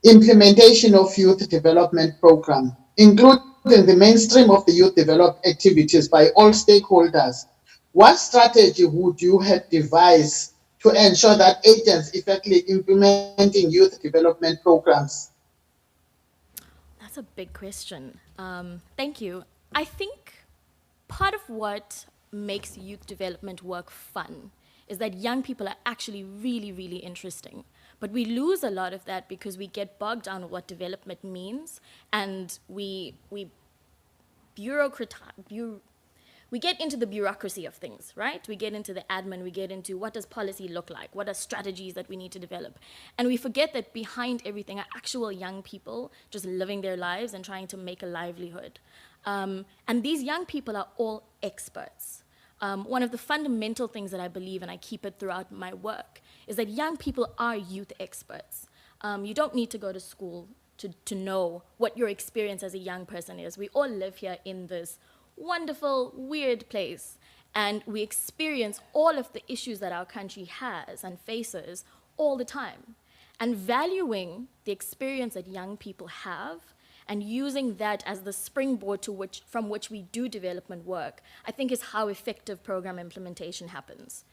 implementation of youth development program, including the mainstream of the youth development activities by all stakeholders. What strategy would you have devised to ensure that agents effectively implementing youth development programs? That's a big question. Thank you. I think part of what makes youth development work fun is that young people are actually really, really interesting. But we lose a lot of that because we get bogged down with what development means, and we get into the bureaucracy of things, right? We get into the admin, we get into what does policy look like, what are strategies that we need to develop. And we forget that behind everything are actual young people just living their lives and trying to make a livelihood. And these young people are all experts. One of the fundamental things that I believe, and I keep it throughout my work, is that young people are youth experts. You don't need to go to school to know what your experience as a young person is. We all live here in this wonderful, weird place, and we experience all of the issues that our country has and faces all the time. And valuing the experience that young people have and using that as the springboard from which we do development work, I think is how effective program implementation happens.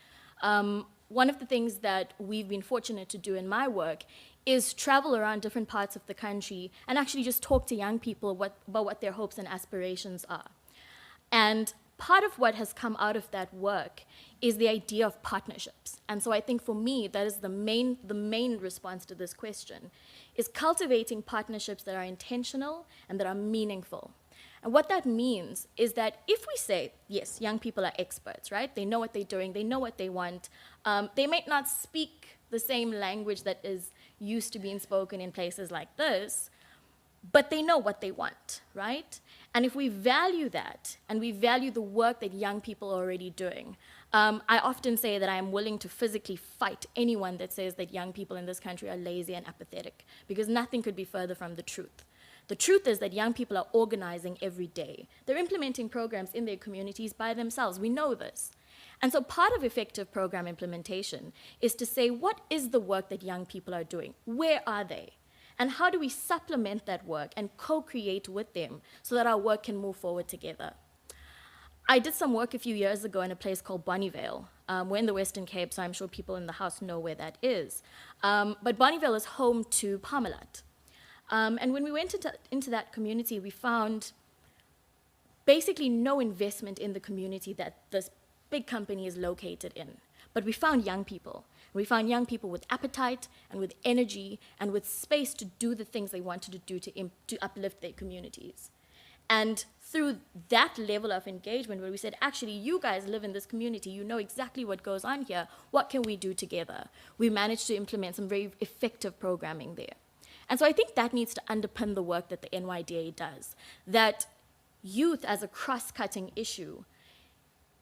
One of the things that we've been fortunate to do in my work is travel around different parts of the country and actually just talk to young people about what their hopes and aspirations are. And part of what has come out of that work is the idea of partnerships. And so I think for me, that is the main response to this question, is cultivating partnerships that are intentional and that are meaningful. And what that means is that if we say, yes, young people are experts, right? They know what they're doing, they know what they want. They might not speak the same language that is used to being spoken in places like this, but they know what they want, right? And if we value that, and we value the work that young people are already doing, I often say that I am willing to physically fight anyone that says that young people in this country are lazy and apathetic, because nothing could be further from the truth. The truth is that young people are organizing every day. They're implementing programs in their communities by themselves. We know this. And so part of effective program implementation is to say, what is the work that young people are doing? Where are they? And how do we supplement that work and co-create with them so that our work can move forward together? I did some work a few years ago in a place called Bonnievale. We're in the Western Cape, so I'm sure people in the house know where that is. But Bonnievale is home to Parmalat. And when we went into that community, we found basically no investment in the community that this big company is located in. But we found young people. We found young people with appetite and with energy and with space to do the things they wanted to do to uplift their communities. And through that level of engagement, where we said, actually, you guys live in this community, you know exactly what goes on here, what can we do together? We managed to implement some very effective programming there. And so I think that needs to underpin the work that the NYDA does, that youth as a cross-cutting issue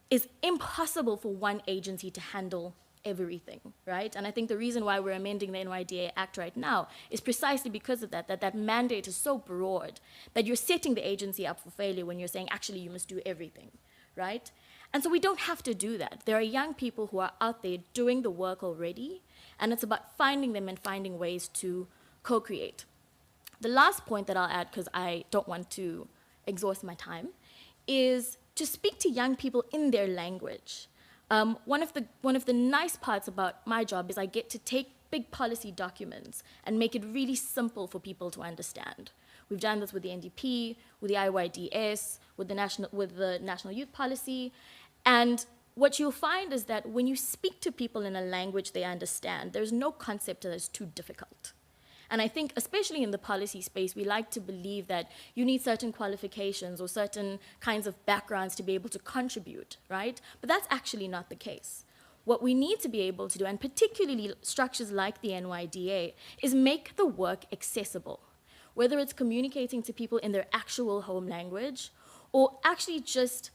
is impossible for one agency to handle everything, right? And I think the reason why we're amending the NYDA Act right now is precisely because of that mandate is so broad that you're setting the agency up for failure when you're saying, actually, you must do everything, right? And so we don't have to do that. There are young people who are out there doing the work already, and it's about finding them and finding ways to co-create. The last point that I'll add, because I don't want to exhaust my time, is to speak to young people in their language. One of the nice parts about my job is I get to take big policy documents and make it really simple for people to understand. We've done this with the NDP, with the IYDS, with the National Youth Policy, and what you'll find is that when you speak to people in a language they understand, there's no concept that is too difficult. And I think, especially in the policy space, we like to believe that you need certain qualifications or certain kinds of backgrounds to be able to contribute, right? But that's actually not the case. What we need to be able to do, and particularly structures like the NYDA, is make the work accessible, whether it's communicating to people in their actual home language or actually just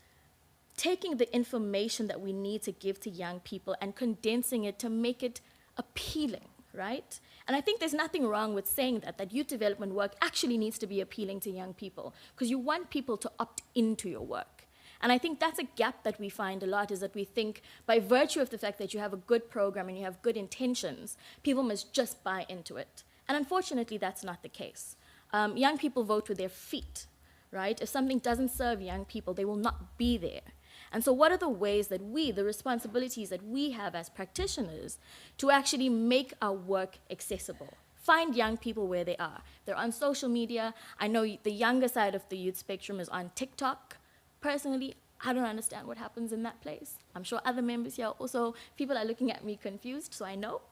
taking the information that we need to give to young people and condensing it to make it appealing, right? And I think there's nothing wrong with saying that youth development work actually needs to be appealing to young people, because you want people to opt into your work. And I think that's a gap that we find a lot, is that we think by virtue of the fact that you have a good program and you have good intentions, people must just buy into it. And unfortunately, that's not the case. Young people vote with their feet, right? If something doesn't serve young people, they will not be there. And so what are the ways that the responsibilities that we have as practitioners to actually make our work accessible? Find young people where they are. They're on social media. I know the younger side of the youth spectrum is on TikTok. Personally, I don't understand what happens in that place. I'm sure other members here also, people are looking at me confused, so I know.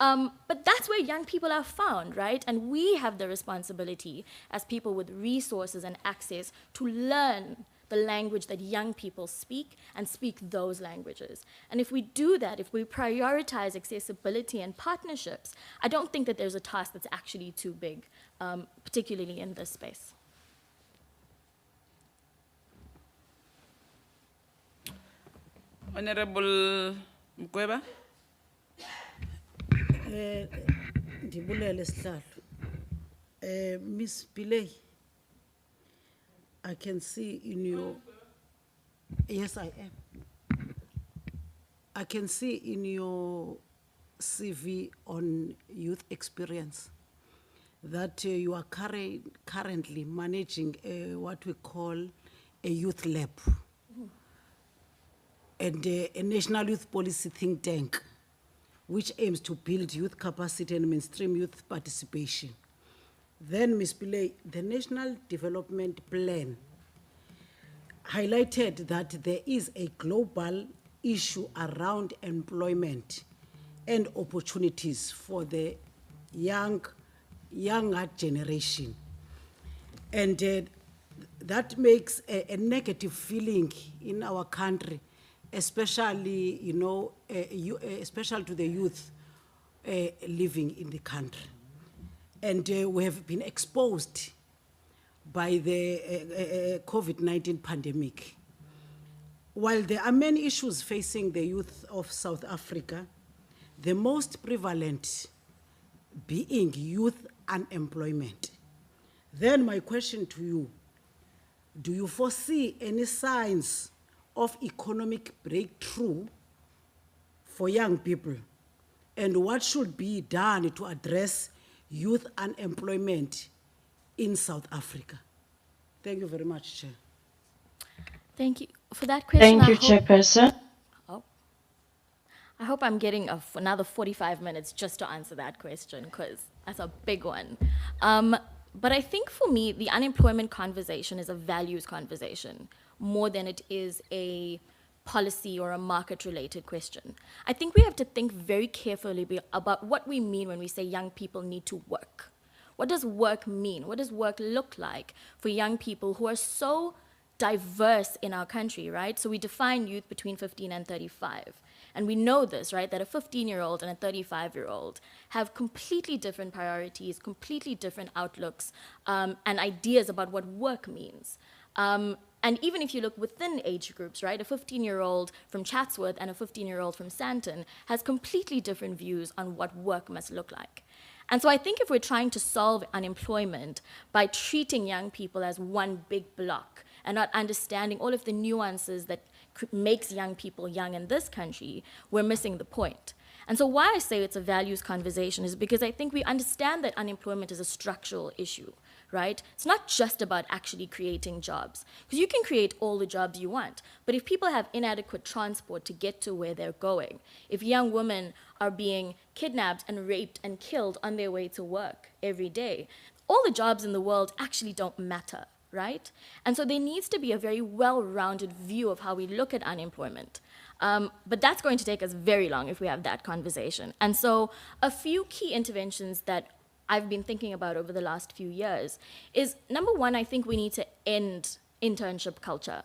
But that's where young people are found, right? And we have the responsibility as people with resources and access to learn the language that young people speak and speak those languages. And if we do that, if we prioritize accessibility and partnerships, I don't think that there's a task that's actually too big, particularly in this space. Honorable Mkweba. Ndibulele sihlalo. Miss Pillay, I can see in your, yes I am. I can see in your CV on youth experience that you are currently managing what we call a youth lab and a national youth policy think tank, which aims to build youth capacity and mainstream youth participation. Then, Ms. Pillay, the National Development Plan highlighted that there is a global issue around employment and opportunities for the younger generation. And that makes a negative feeling in our country, especially, especially to the youth living in the country. And we have been exposed by the COVID-19 pandemic. While there are many issues facing the youth of South Africa, the most prevalent being youth unemployment. Then my question to you, do you foresee any signs of economic breakthrough for young people? And what should be done to address youth unemployment in South Africa? Thank you very much, Chair. Thank you for that question. Thank you, Chairperson. I hope I'm getting another 45 minutes just to answer that question, because that's a big one. But I think for me, the unemployment conversation is a values conversation more than it is a policy or a market-related question. I think we have to think very carefully about what we mean when we say young people need to work. What does work mean? What does work look like for young people who are so diverse in our country, right? So we define youth between 15 and 35. And we know this, right, that a 15-year-old and a 35-year-old have completely different priorities, completely different outlooks, and ideas about what work means. And even if you look within age groups, right, a 15-year-old from Chatsworth and a 15-year-old from Sandton has completely different views on what work must look like. And so I think if we're trying to solve unemployment by treating young people as one big block and not understanding all of the nuances that makes young people young in this country, we're missing the point. And so why I say it's a values conversation is because I think we understand that unemployment is a structural issue, right? It's not just about actually creating jobs, because you can create all the jobs you want, but if people have inadequate transport to get to where they're going, if young women are being kidnapped and raped and killed on their way to work every day, all the jobs in the world actually don't matter, right? And so there needs to be a very well-rounded view of how we look at unemployment. But that's going to take us very long if we have that conversation. And so a few key interventions that I've been thinking about over the last few years is, number one, I think we need to end internship culture.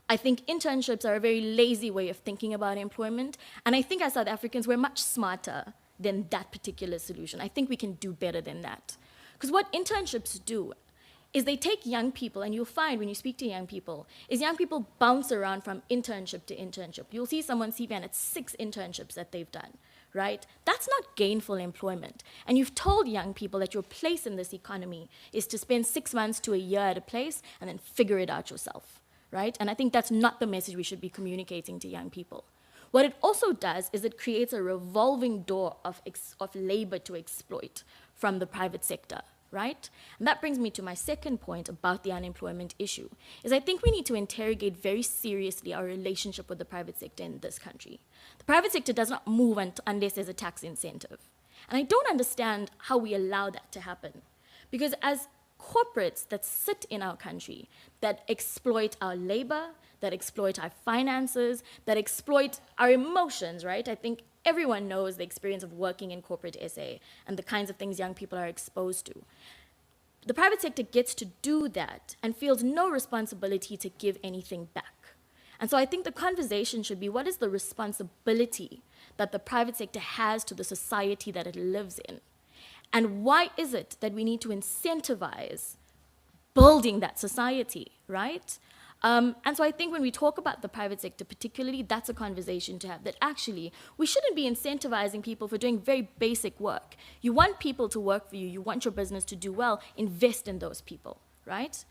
I think internships are a very lazy way of thinking about employment, and I think as South Africans, we're much smarter than that particular solution. I think we can do better than that. Because what internships do is they take young people, and you'll find when you speak to young people, is young people bounce around from internship to internship. You'll see someone's CV and it's 6 internships that they've done, right? That's not gainful employment. And you've told young people that your place in this economy is to spend 6 months to a year at a place and then figure it out yourself, right? And I think that's not the message we should be communicating to young people. What it also does is it creates a revolving door of labor to exploit from the private sector, right? And that brings me to my second point about the unemployment issue, is I think we need to interrogate very seriously our relationship with the private sector in this country. The private sector does not move unless there's a tax incentive. And I don't understand how we allow that to happen. Because as corporates that sit in our country, that exploit our labor, that exploit our finances, that exploit our emotions, right? I think everyone knows the experience of working in corporate SA and the kinds of things young people are exposed to. The private sector gets to do that and feels no responsibility to give anything back. And so I think the conversation should be, what is the responsibility that the private sector has to the society that it lives in? And why is it that we need to incentivize building that society, right? And so I think when we talk about the private sector particularly, that's a conversation to have, that actually we shouldn't be incentivizing people for doing very basic work. You want people to work for you, you want your business to do well, invest in those people, right?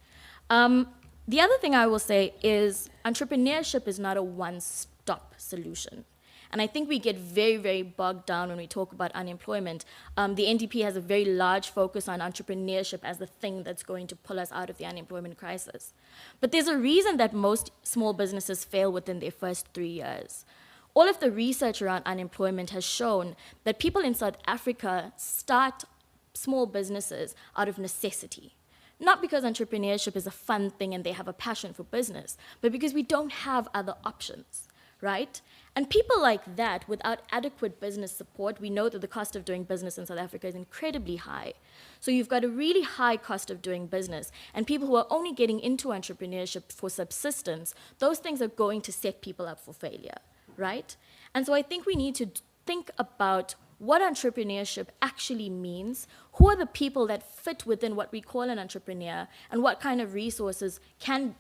The other thing I will say is entrepreneurship is not a one-stop solution. And I think we get very, very bogged down when we talk about unemployment. The NDP has a very large focus on entrepreneurship as the thing that's going to pull us out of the unemployment crisis. But there's a reason that most small businesses fail within their first 3 years. All of the research around unemployment has shown that people in South Africa start small businesses out of necessity. Not because entrepreneurship is a fun thing and they have a passion for business, but because we don't have other options, right? And people like that, without adequate business support, we know that the cost of doing business in South Africa is incredibly high. So you've got a really high cost of doing business, and people who are only getting into entrepreneurship for subsistence, those things are going to set people up for failure, right? And so I think we need to think about what entrepreneurship actually means, who are the people that fit within what we call an entrepreneur, and what kind of resources can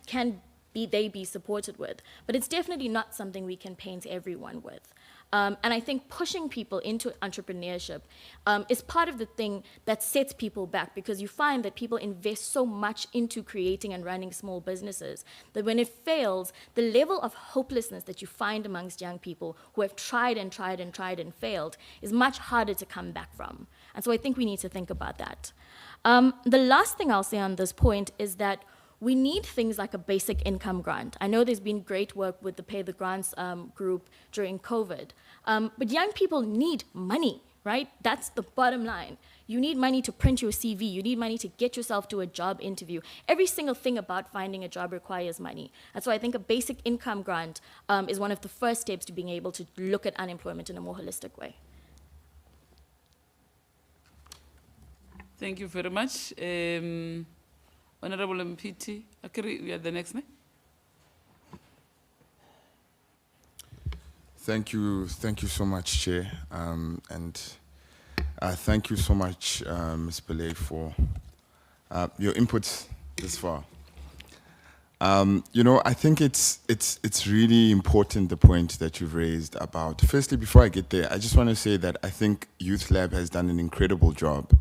they be supported with. But it's definitely not something we can paint everyone with. And I think pushing people into entrepreneurship is part of the thing that sets people back, because you find that people invest so much into creating and running small businesses that when it fails, the level of hopelessness that you find amongst young people who have tried and tried and tried and failed is much harder to come back from. And so I think we need to think about that. The last thing I'll say on this point is that we need things like a basic income grant. I know there's been great work with the Pay the Grants group during COVID, but young people need money, right? That's the bottom line. You need money to print your CV. You need money to get yourself to a job interview. Every single thing about finding a job requires money. That's why I think a basic income grant is one of the first steps to being able to look at unemployment in a more holistic way. Thank you very much. Honorable Mpiti, Akiri, we are the next, ne? Thank you so much, Chair, and thank you so much, Ms. Pillay, for your inputs this far. You know, I think it's really important, the point that you've raised about. Firstly, before I get there, I just want to say that I think Youth Lab has done an incredible job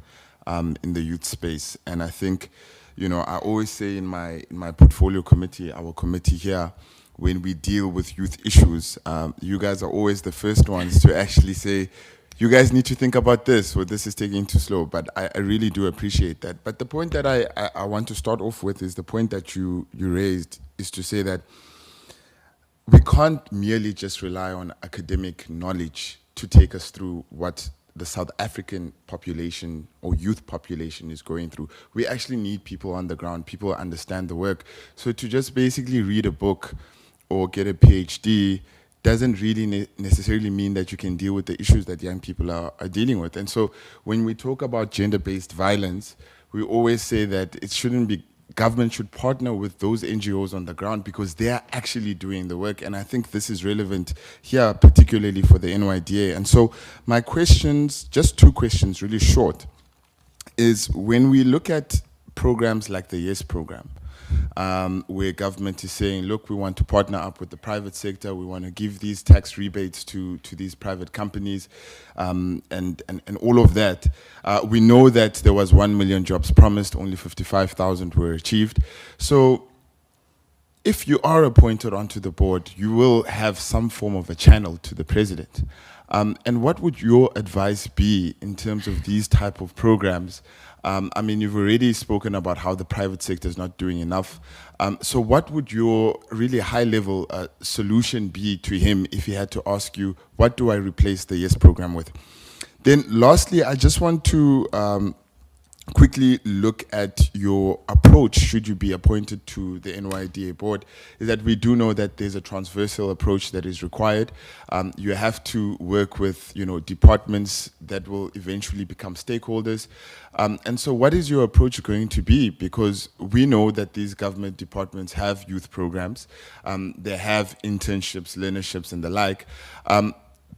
in the youth space, and I think, you know, I always say in my portfolio committee, our committee here, when we deal with youth issues, you guys are always the first ones to actually say, you guys need to think about this, or this is taking too slow. But I really do appreciate that. But the point that I want to start off with is the point that you raised, is to say that we can't merely just rely on academic knowledge to take us through what the South African population or youth population is going through. We actually need people on the ground, people who understand the work. So to just basically read a book or get a PhD doesn't really necessarily mean that you can deal with the issues that young people are dealing with. And so when we talk about gender-based violence, we always say that it shouldn't be, government should partner with those NGOs on the ground because they are actually doing the work. And I think this is relevant here, particularly for the NYDA. And so my questions, just two questions, really short, is when we look at programs like the YES program, where government is saying, look, we want to partner up with the private sector, we want to give these tax rebates to these private companies, and all of that. We know that there was 1 million jobs promised, only 55,000 were achieved. So if you are appointed onto the board, you will have some form of a channel to the president. And what would your advice be in terms of these type of programs? I mean, you've already spoken about how the private sector is not doing enough. So what would your really high-level solution be to him if he had to ask you, what do I replace the YES program with? Then lastly, I just want to quickly look at your approach should you be appointed to the NYDA board, is that we do know that there's a transversal approach that is required. You have to work with, you know, departments that will eventually become stakeholders. And so what is your approach going to be? Because we know that these government departments have youth programs, they have internships, learnerships and the like.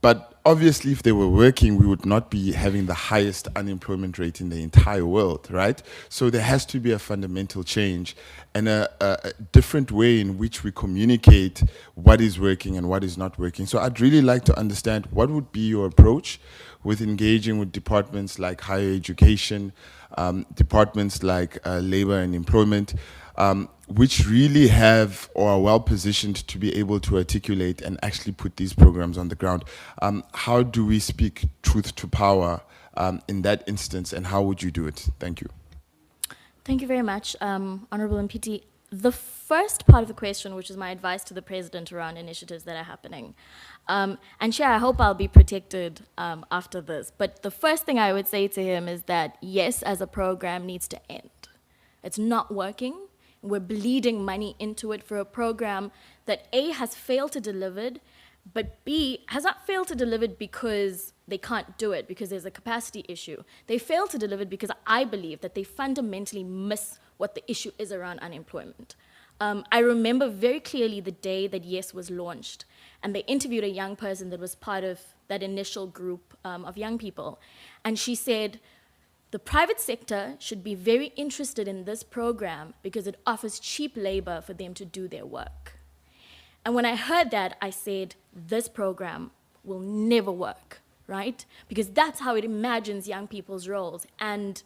But obviously, if they were working, we would not be having the highest unemployment rate in the entire world, right? So there has to be a fundamental change and a different way in which we communicate what is working and what is not working. So I'd really like to understand what would be your approach with engaging with departments like higher education, departments like labor and employment, which really have or are well positioned to be able to articulate and actually put these programs on the ground. How do we speak truth to power in that instance, and how would you do it? Thank you. Thank you very much, Honorable MPT. The first part of the question, which is my advice to the President around initiatives that are happening. And Chair, I hope I'll be protected after this. But the first thing I would say to him is that YES as a program needs to end. It's not working. We're bleeding money into it for a program that A, has failed to deliver, but B, has not failed to deliver because they can't do it, because there's a capacity issue. They failed to deliver because I believe that they fundamentally miss what the issue is around unemployment. I remember very clearly the day that YES was launched, and they interviewed a young person that was part of that initial group of young people. And she said, the private sector should be very interested in this program because it offers cheap labor for them to do their work. And when I heard that, I said, this program will never work, right? Because that's how it imagines young people's roles. And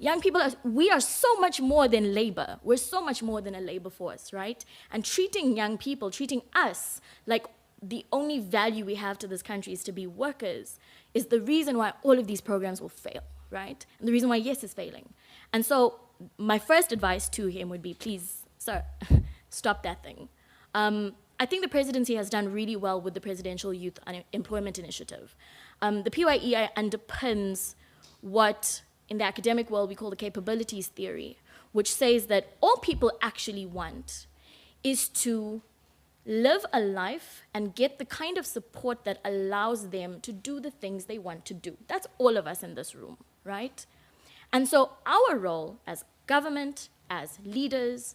young people, we are so much more than labor. We're so much more than a labor force, right? And treating young people, treating us like the only value we have to this country is to be workers, is the reason why all of these programs will fail. Right? And the reason why YES is failing. And so my first advice to him would be, please, sir, stop that thing. I think the presidency has done really well with the Presidential Youth Employment Initiative. The PYEI underpins what in the academic world we call the capabilities theory, which says that all people actually want is to live a life and get the kind of support that allows them to do the things they want to do. That's all of us in this room, right? And so our role as government, as leaders,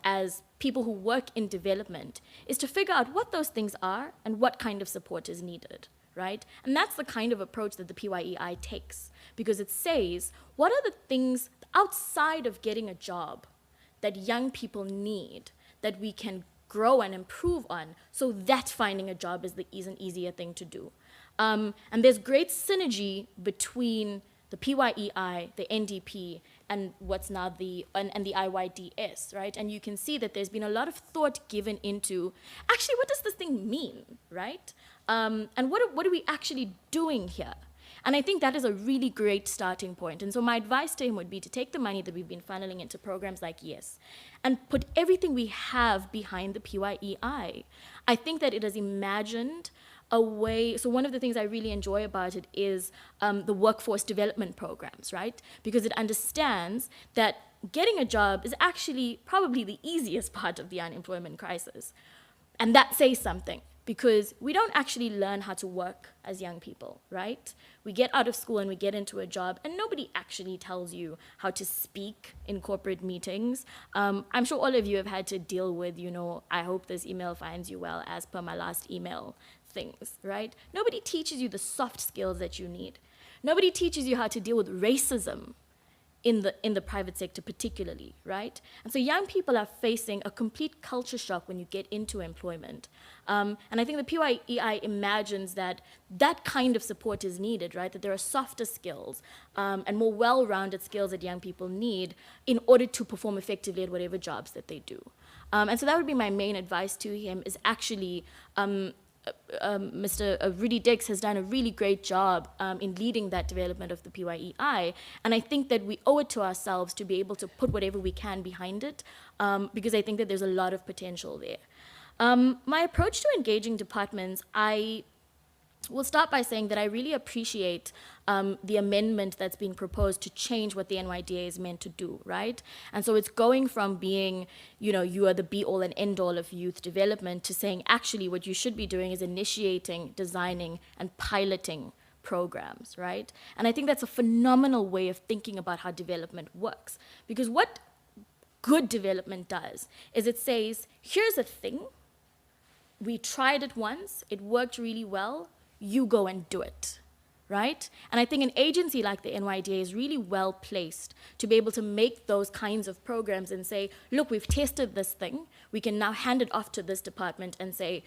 as people who work in development is to figure out what those things are and what kind of support is needed, right? And that's the kind of approach that the PYEI takes, because it says, what are the things outside of getting a job that young people need that we can grow and improve on, so that finding a job is an easier thing to do. And there's great synergy between the PYEI, the NDP, and what's now the IYDS, right? And you can see that there's been a lot of thought given into, actually, what does this thing mean, right? And what are we actually doing here? And I think that is a really great starting point. And so my advice to him would be to take the money that we've been funneling into programs like YES and put everything we have behind the PYEI. I think that it has imagined a way, so one of the things I really enjoy about it is the workforce development programs, right? Because it understands that getting a job is actually probably the easiest part of the unemployment crisis. And that says something, because we don't actually learn how to work as young people, right? We get out of school and we get into a job, and nobody actually tells you how to speak in corporate meetings. I'm sure all of you have had to deal with, I hope this email finds you well, as per my last email things, right? Nobody teaches you the soft skills that you need. Nobody teaches you how to deal with racism in the private sector particularly, right? And so young people are facing a complete culture shock when you get into employment. And I think the PYEI imagines that that kind of support is needed, right? That there are softer skills and more well-rounded skills that young people need in order to perform effectively at whatever jobs that they do. And so that would be my main advice to him, is actually Mr. Rudy Dix has done a really great job in leading that development of the PYEI, and I think that we owe it to ourselves to be able to put whatever we can behind it, because I think that there's a lot of potential there. My approach to engaging departments, I will start by saying that I really appreciate the amendment that's being proposed to change what the NYDA is meant to do, right? And so it's going from being, you are the be-all and end-all of youth development to saying, actually, what you should be doing is initiating, designing, and piloting programs, right? And I think that's a phenomenal way of thinking about how development works. Because what good development does is it says, here's a thing, we tried it once, it worked really well, you go and do it, right? And I think an agency like the NYDA is really well placed to be able to make those kinds of programs and say, look, we've tested this thing, we can now hand it off to this department and say,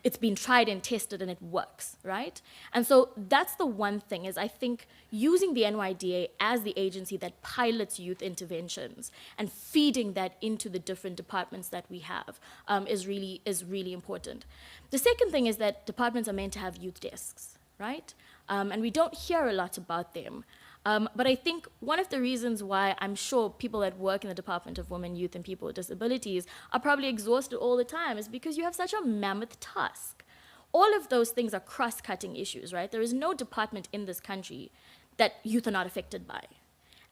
it's been tried and tested and it works, right? And so that's the one thing, is I think using the NYDA as the agency that pilots youth interventions and feeding that into the different departments that we have is really important. The second thing is that departments are meant to have youth desks, right? And we don't hear a lot about them. But I think one of the reasons why I'm sure people that work in the Department of Women, Youth and People with Disabilities are probably exhausted all the time is because you have such a mammoth task. All of those things are cross-cutting issues, right? There is no department in this country that youth are not affected by.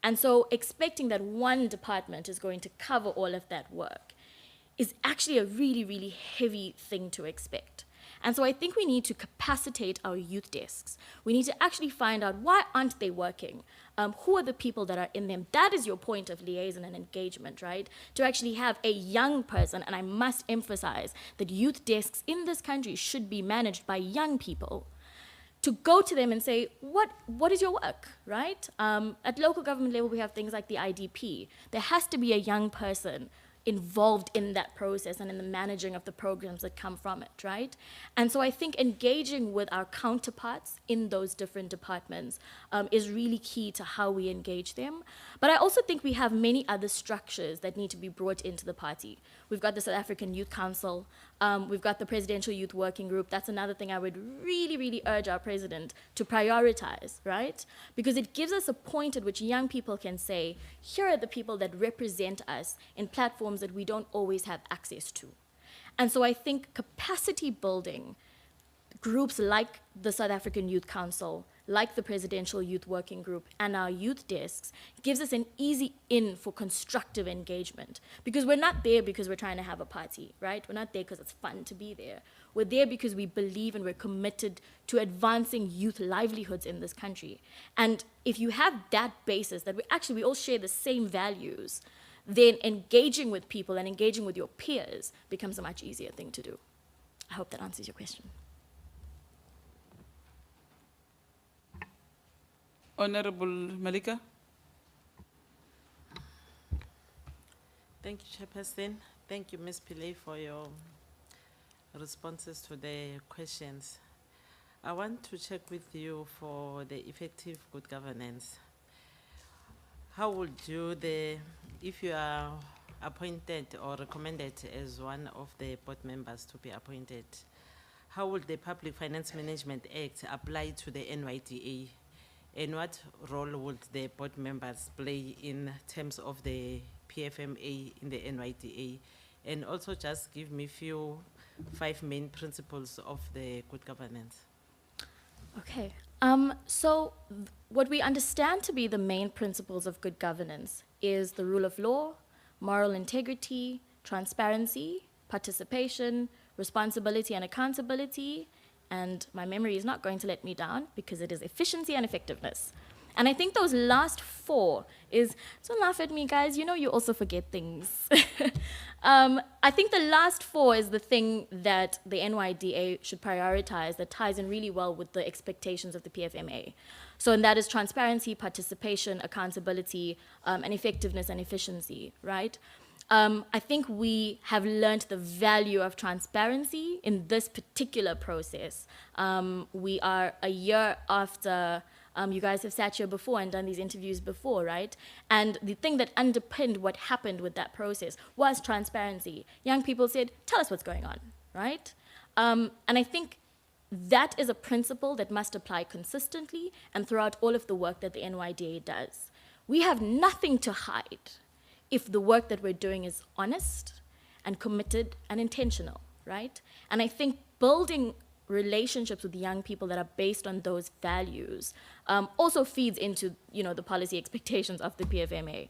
And so expecting that one department is going to cover all of that work is actually a really, really heavy thing to expect. And so I think we need to capacitate our youth desks. We need to actually find out, why aren't they working? Who are the people that are in them? That is your point of liaison and engagement, right? To actually have a young person, and I must emphasize that youth desks in this country should be managed by young people, to go to them and say, what is your work, right? At local government level, we have things like the IDP. There has to be a young person involved in that process and in the managing of the programs that come from it, right? And so I think engaging with our counterparts in those different departments is really key to how we engage them. But I also think we have many other structures that need to be brought into the party. We've got the South African Youth Council, we've got the Presidential Youth Working Group. That's another thing I would really, really urge our president to prioritize, right? Because it gives us a point at which young people can say, here are the people that represent us in platforms that we don't always have access to. And so I think capacity building, groups like the South African Youth Council, like the Presidential Youth Working Group and our youth desks, gives us an easy in for constructive engagement. Because we're not there because we're trying to have a party, right? We're not there because it's fun to be there. We're there because we believe and we're committed to advancing youth livelihoods in this country. And if you have that basis, that we all share the same values, then engaging with people and engaging with your peers becomes a much easier thing to do. I hope that answers your question. Honorable Malika. Thank you, Chairperson. Thank you, Ms. Pillay, for your responses to the questions. I want to check with you for the effective good governance. How would you, if you are appointed or recommended as one of the board members to be appointed, how would the Public Finance Management Act apply to the NYDA? And what role would the board members play in terms of the PFMA in the NYDA? And also just give me five main principles of the good governance. Okay. So what we understand to be the main principles of good governance is the rule of law, moral integrity, transparency, participation, responsibility and accountability, and my memory is not going to let me down because it is efficiency and effectiveness. And I think those last four don't laugh at me, guys, you also forget things. I think the last four is the thing that the NYDA should prioritize that ties in really well with the expectations of the PFMA. So, and that is transparency, participation, accountability, and effectiveness and efficiency, right? I think we have learned the value of transparency in this particular process. We are a year after you guys have sat here before and done these interviews before, right? And the thing that underpinned what happened with that process was transparency. Young people said, tell us what's going on, right? And I think that is a principle that must apply consistently and throughout all of the work that the NYDA does. We have nothing to hide if the work that we're doing is honest and committed and intentional, right? And I think building relationships with young people that are based on those values also feeds into, the policy expectations of the PFMA.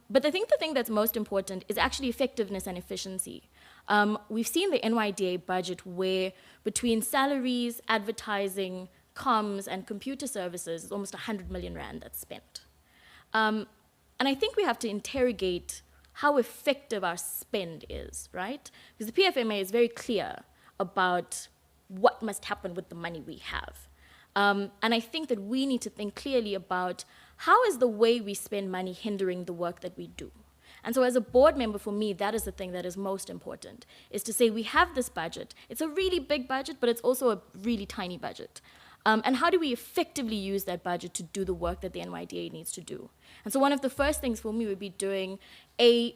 But I think the thing that's most important is actually effectiveness and efficiency. We've seen the NYDA budget where between salaries, advertising, comms, and computer services, is almost 100 million rand that's spent. And I think we have to interrogate how effective our spend is, right? Because the PFMA is very clear about what must happen with the money we have. And I think that we need to think clearly about how is the way we spend money hindering the work that we do. And so as a board member, for me, that is the thing that is most important, is to say we have this budget. It's a really big budget, but it's also a really tiny budget. And how do we effectively use that budget to do the work that the NYDA needs to do? And so one of the first things for me would be doing a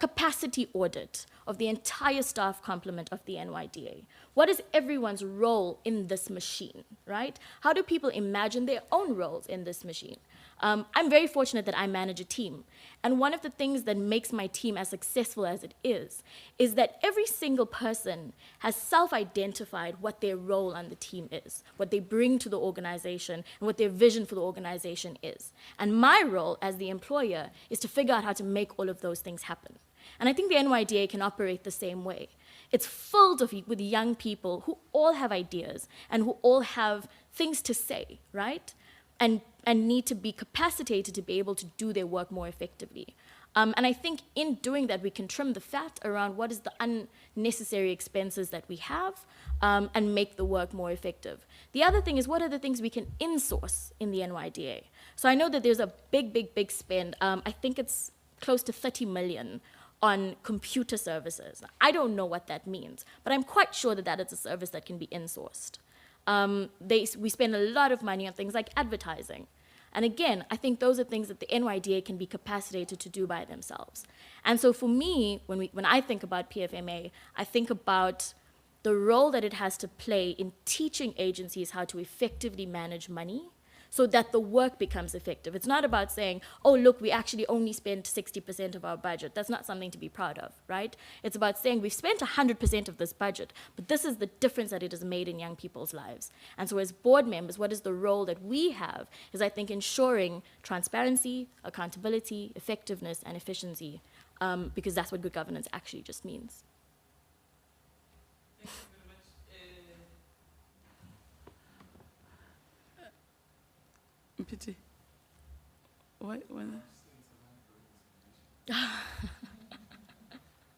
capacity audit of the entire staff complement of the NYDA. What is everyone's role in this machine, right? How do people imagine their own roles in this machine? I'm very fortunate that I manage a team. And one of the things that makes my team as successful as it is that every single person has self-identified what their role on the team is, what they bring to the organization, and what their vision for the organization is. And my role as the employer is to figure out how to make all of those things happen. And I think the NYDA can operate the same way. It's filled with young people who all have ideas and who all have things to say, right? And need to be capacitated to be able to do their work more effectively. And I think in doing that, we can trim the fat around what is the unnecessary expenses that we have and make the work more effective. The other thing is, what are the things we can insource in the NYDA? So I know that there's a big spend. I think it's close to 30 million on computer services. I don't know what that means, but I'm quite sure that that is a service that can be insourced. We spend a lot of money on things like advertising. And again, I think those are things that the NYDA can be capacitated to do by themselves. And so for me, when I think about PFMA, I think about the role that it has to play in teaching agencies how to effectively manage money so that the work becomes effective. It's not about saying, oh, look, we actually only spent 60% of our budget. That's not something to be proud of, right? It's about saying we've spent 100% of this budget, but this is the difference that it has made in young people's lives. And so as board members, what is the role that we have is, I think, ensuring transparency, accountability, effectiveness, and efficiency, because that's what good governance actually just means. Mpiti. Why?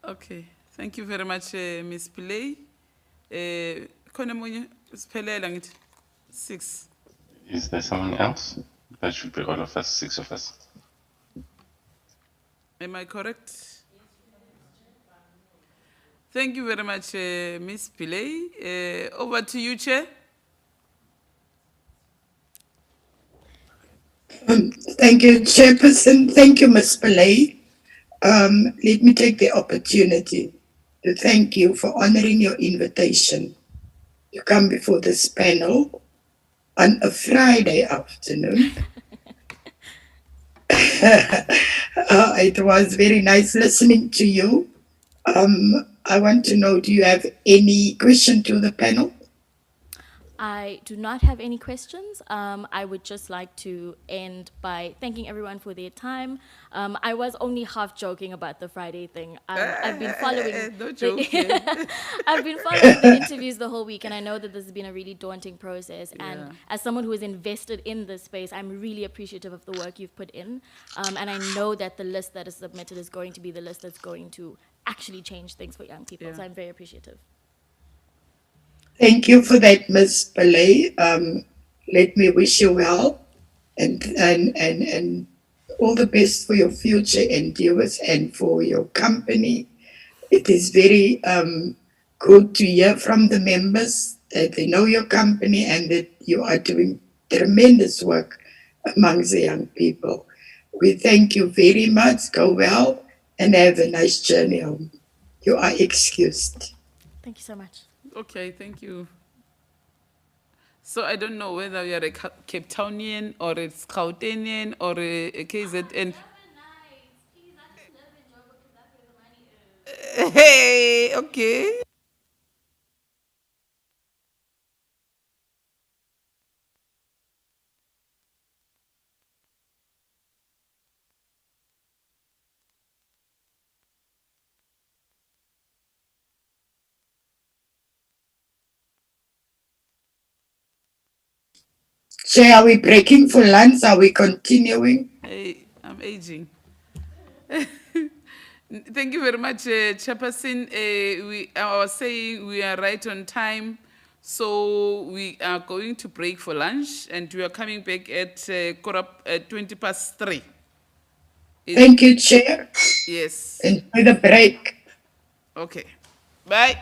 Okay, thank you very much, Ms. Pillay. Khona omunye siphelela ngithi 6. Is there someone else? That should be all of us, 6 of us. Am I correct? Thank you very much, Ms. Pillay. Over to you, Chair. Thank you, Chairperson. Thank you, Ms. Pillay. Let me take the opportunity to thank you for honoring your invitation to come before this panel on a Friday afternoon. It was very nice listening to you. I want to know, do you have any question to the panel? I do not have any questions. I would just like to end by thanking everyone for their time. I was only half joking about the Friday thing. I've been following I've been following the interviews the whole week, and I know that this has been a really daunting process. And as someone who is invested in this space, I'm really appreciative of the work you've put in. And I know that the list that is submitted is going to be the list that's going to actually change things for young people. So I'm very appreciative. Thank you for that, Ms. Pillay. Let me wish you well and all the best for your future endeavors and for your company. It is very good to hear from the members that they know your company and that you are doing tremendous work amongst the young people. We thank you very much. Go well and have a nice journey home. You are excused. Thank you so much. Okay, thank you. So I don't know whether you're a Cape Townian or a Gautenian or a KZN. Hey, okay. Chair, are we breaking for lunch? Are we continuing? Hey, I'm aging. Thank you very much, Chairperson. I was saying we are right on time. So we are going to break for lunch and we are coming back at 3:20. Thank you, Chair. Yes. Enjoy the break. Okay. Bye.